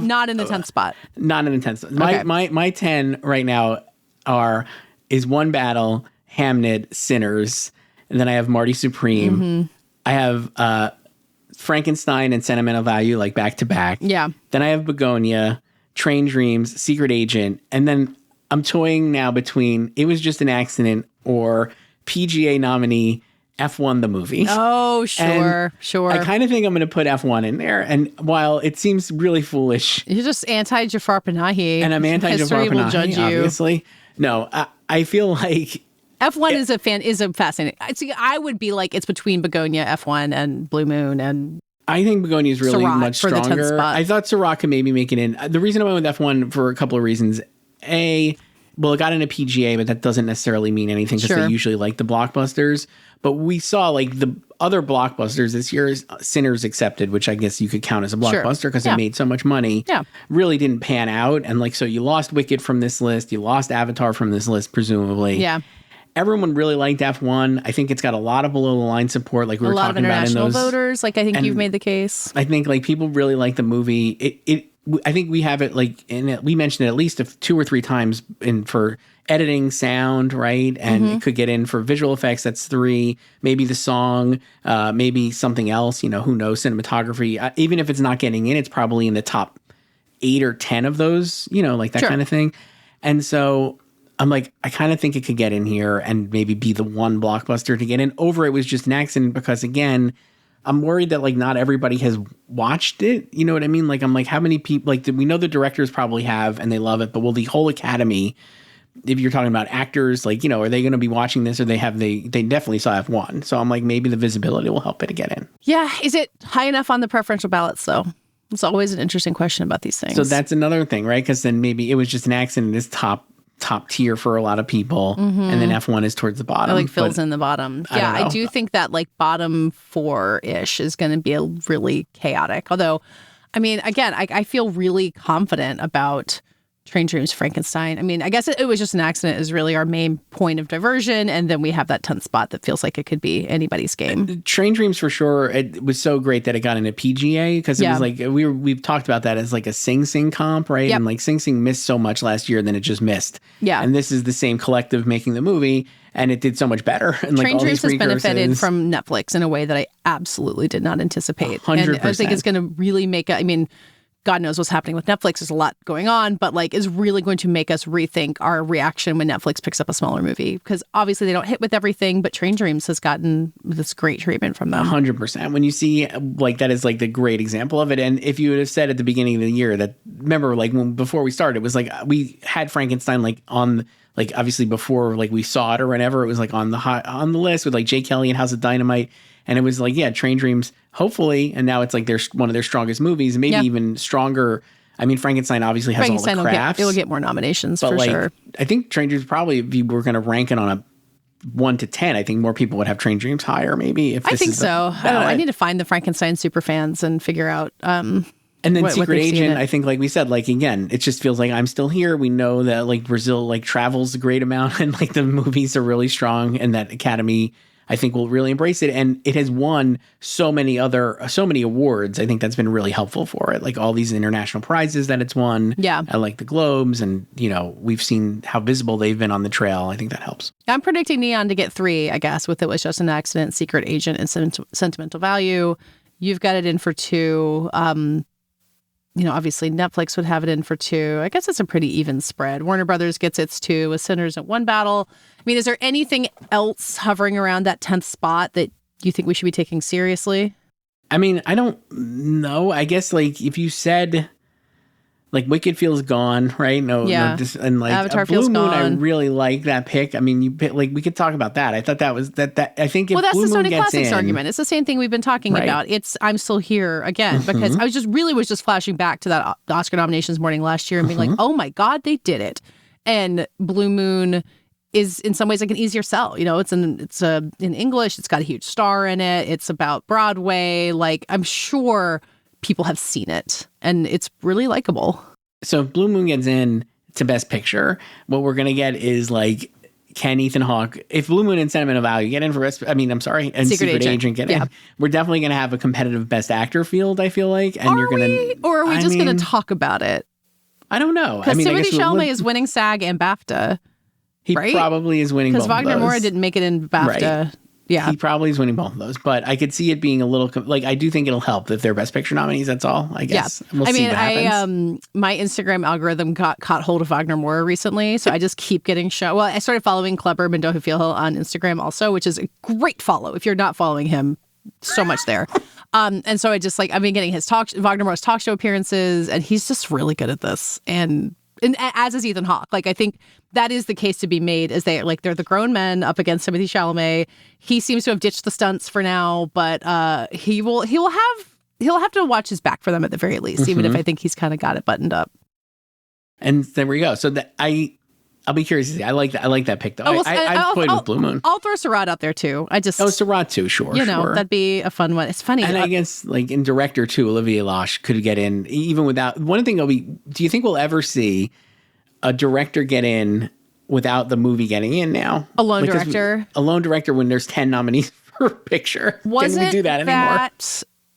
not in the 10th spot. Not in the 10th spot. My 10 right now is One Battle, Hamnet, Sinners, and then I have Marty Supreme. Mm-hmm. I have Frankenstein and Sentimental Value, like back to back. Yeah. Then I have Begonia, Train Dreams, Secret Agent, and then I'm toying now between It Was Just an Accident or PGA nominee F1 the movie. Oh, sure. I kind of think I'm going to put F1 in there. And while it seems really foolish, you're just anti-Jafar Panahi. And I'm anti-Jafar Panahi, will judge you. Obviously. No, I feel like F1 is a fascinating. I would be like it's between Begonia, F1, and Blue Moon, and I think Begonia is really Seurat much stronger. I thought Seurat could maybe make it in. The reason I went with F1 for a couple of reasons. Well, it got into PGA, but that doesn't necessarily mean anything because they usually like the blockbusters. But we saw like the other blockbusters this year, Sinners Accepted, which I guess you could count as a blockbuster because it made so much money. Yeah. Really didn't pan out. And like, so you lost Wicked from this list. You lost Avatar from this list, presumably. Yeah. Everyone really liked F1. I think it's got a lot of below the line support, like we were talking about in those. A lot of international voters. Like I think you've made the case. I think like people really like the movie. I think we have it like we mentioned it at least 2 or 3 times for editing, sound, right? And it could get in for visual effects. That's 3. Maybe the song, maybe something else. Who knows? Cinematography. Even if it's not getting in, it's probably in the top 8 or 10 of those. Like that kind of thing. And so I'm like, I kind of think it could get in here and maybe be the one blockbuster to get in. Over It Was Just an Accident because again, I'm worried that like not everybody has watched it. You know what I mean? Like I'm like, how many people we know the directors probably have and they love it, but will the whole Academy, if you're talking about actors, like, are they going to be watching this or they definitely saw F1. So I'm like, maybe the visibility will help it to get in. Yeah. Is it high enough on the preferential ballots though? It's always an interesting question about these things. So that's another thing, right? Because then maybe It Was Just an Accident is top tier for a lot of people, and then F1 is towards the bottom. It fills in the bottom. Yeah, I do think that like bottom 4-ish is going to be really chaotic. Although, I mean, again, I feel really confident about Train Dreams, Frankenstein. I mean, I guess it was just an accident is really our main point of diversion. And then we have that 10th spot that feels like it could be anybody's game. Train Dreams for sure. It was so great that it got into PGA because it was like, we've talked about that as like a Sing Sing comp, right? Yep. And like Sing Sing missed so much last year, then it just missed. Yeah. And this is the same collective making the movie. And it did so much better. And like Train Dreams has benefited from Netflix in a way that I absolutely did not anticipate. 100%. And I think it's going to really make God knows what's happening with Netflix. There's a lot going on, but like is really going to make us rethink our reaction when Netflix picks up a smaller movie. Because obviously they don't hit with everything, but Train Dreams has gotten this great treatment from them. 100%. When you see like that is like the great example of it. And if you would have said at the beginning of the year that, remember like before we started, it was like we had Frankenstein like on like obviously before like we saw it or whenever, it was like on the list with like Jay Kelly and House of Dynamite. And it was like, yeah, Train Dreams, hopefully. And now it's like one of their strongest movies, maybe even stronger. I mean, Frankenstein obviously has all the crafts. It will get more nominations for sure. I think Train Dreams probably, if you were going to rank it on a 1 to 10, I think more people would have Train Dreams higher maybe. If this I think so. I don't know. I need to find the Frankenstein super fans and figure out and then Secret Agent, I think, like we said, like, again, it just feels like I'm still here. We know that, like, Brazil, like, travels a great amount and, like, the movies are really strong and that Academy, I think, will really embrace it. And it has won so many awards. I think that's been really helpful for it. Like, all these international prizes that it's won. Yeah. I like the Globes and, we've seen how visible they've been on the trail. I think that helps. I'm predicting Neon to get 3, I guess, with It Was Just an Accident, Secret Agent, and Sentimental Value. You've got it in for 2. Obviously Netflix would have it in for 2. I guess it's a pretty even spread. Warner Brothers gets its 2 with Sinners at 1 battle. I mean, is there anything else hovering around that 10th spot that you think we should be taking seriously? I mean, I don't know. I guess like if you said like Wicked feels gone, right? No, and like Avatar Blue feels Moon, gone. I really like that pick. I mean, like we could talk about that. I thought that was that. I think if that's Blue the Moon Sony gets Classics in, argument. It's the same thing we've been talking about. It's I'm still here again because I was just flashing back to that Oscar nominations morning last year and being like, oh my God, they did it. And Blue Moon is in some ways like an easier sell. It's in English. It's got a huge star in it. It's about Broadway. Like I'm sure people have seen it and it's really likable. So if Blue Moon gets in to Best Picture, what we're gonna get is like, can Ethan Hawke, if Blue Moon and Sentimental Value get in for and Secret Agent get in, we're definitely gonna have a competitive Best Actor field. I feel like, and or are we just gonna talk about it? I don't know. Because Timothée Chalamet is winning SAG and BAFTA. He probably is winning both of those. Because Wagner Moura didn't make it in BAFTA. Right. Yeah. He probably is winning both of those. But I could see it being a little, like, I do think it'll help if they're Best Picture nominees. That's all, I guess. Yeah. We'll see what happens. My Instagram algorithm caught hold of Wagner Moura recently. So I just keep getting shown. Well, I started following Kleber Mendoza Filho on Instagram also, which is a great follow. If you're not following him, so much there. And so I just I've been getting his Wagner Moura's talk show appearances, and he's just really good at this. And as is Ethan Hawke. Like, I think that is the case to be made, is they're the grown men up against Timothée Chalamet. He seems to have ditched the stunts for now, but he'll have to watch his back for them at the very least, even if I think he's kind of got it buttoned up. And there we go. So I'll be curious to see. I like that pick though. I've played with Blue Moon. I'll throw Seurat out there too. Seurat too, sure. That'd be a fun one. It's funny. And I guess like in director too, Olivier Lache could get in even without. One thing do you think we'll ever see a director get in without the movie getting in now? A lone director when there's 10 nominees for a picture. Can we do that anymore?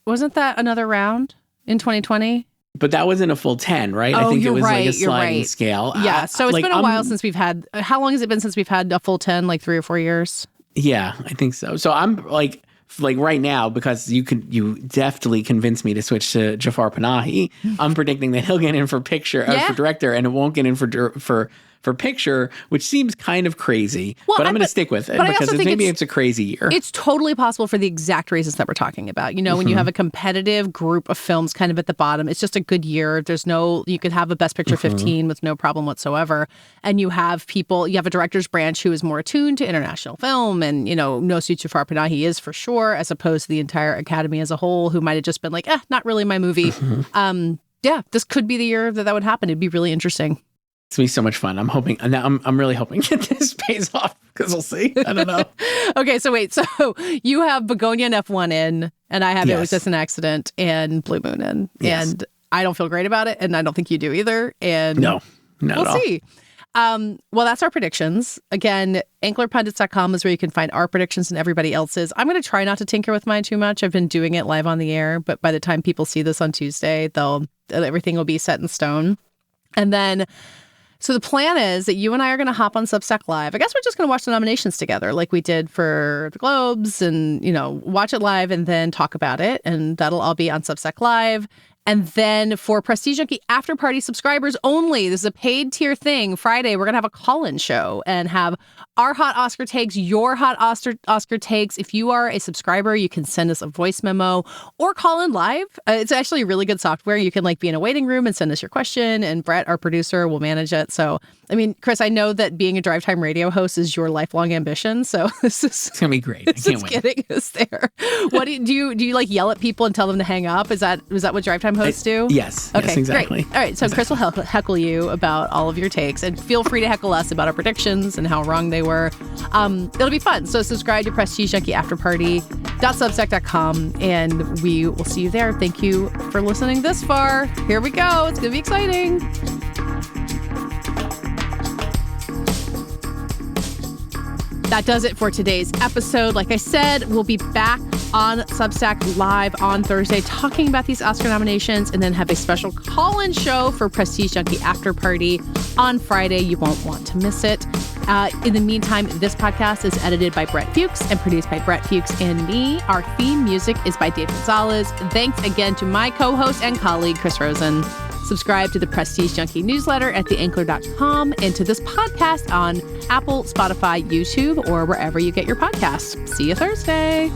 Wasn't that another round in 2020? But that wasn't a full 10, right? I think it was like a sliding scale. Yeah. So it's been a while since we've had, how long has it been since we've had a full 10? Like 3 or 4 years? Yeah, I think so. So I'm like right now, because you deftly convinced me to switch to Jafar Panahi. I'm predicting that he'll get in for for director, and it won't get in for picture, which seems kind of crazy. Well, but I'm going to stick with it because it's a crazy year. It's totally possible for the exact reasons that we're talking about. When you have a competitive group of films kind of at the bottom, it's just a good year. You could have a Best Picture 15 with no problem whatsoever. And you have a director's branch who is more attuned to international film, and, no suit Jafar Panahi is for sure, as opposed to the entire Academy as a whole, who might have just been like, not really my movie. This could be the year that would happen. It'd be really interesting. It's gonna be so much fun. I'm hoping. I'm really hoping that this pays off, because we'll see. I don't know. Okay, so wait. So you have Begonia and F1 in, and I have It Was Just an Accident and Blue Moon in, and I don't feel great about it, and I don't think you do either. And no, we'll see. Well, that's our predictions. Again, anklerpundits.com is where you can find our predictions and everybody else's. I'm going to try not to tinker with mine too much. I've been doing it live on the air, but by the time people see this on Tuesday, everything will be set in stone. And then, so the plan is that you and I are going to hop on Substack Live. I guess we're just going to watch the nominations together like we did for the Globes, and, watch it live and then talk about it. And that'll all be on Substack Live. And then for Prestige Junkie After Party subscribers only, this is a paid tier thing. Friday, we're going to have a call-in show and have our hot Oscar takes, your hot Oscar takes. If you are a subscriber, you can send us a voice memo or call in live. It's actually really good software. You can be in a waiting room and send us your question, and Brett, our producer, will manage it. So, Chris, I know that being a Drive Time radio host is your lifelong ambition. So it's going to be great. I can't wait. Getting us there. What do you yell at people and tell them to hang up? Is that what Drive Time hosts do? Yes. Okay, yes, exactly. Great. All right. So Chris will heckle you about all of your takes, and feel free to heckle us about our predictions and how wrong they were. It'll be fun. So subscribe to Prestige Junkie After Party.substack.com, and we will see you there. Thank you for listening this far. Here we go. It's going to be exciting. That does it for today's episode. Like I said, we'll be back on Substack Live on Thursday talking about these Oscar nominations, and then have a special call-in show for Prestige Junkie After Party on Friday. You won't want to miss it. In the meantime, this podcast is edited by Brett Fuchs and produced by Brett Fuchs and me. Our theme music is by Dave Gonzalez. Thanks again to my co-host and colleague, Chris Rosen. Subscribe to the Prestige Junkie newsletter at theankler.com and to this podcast on Apple, Spotify, YouTube, or wherever you get your podcasts. See you Thursday.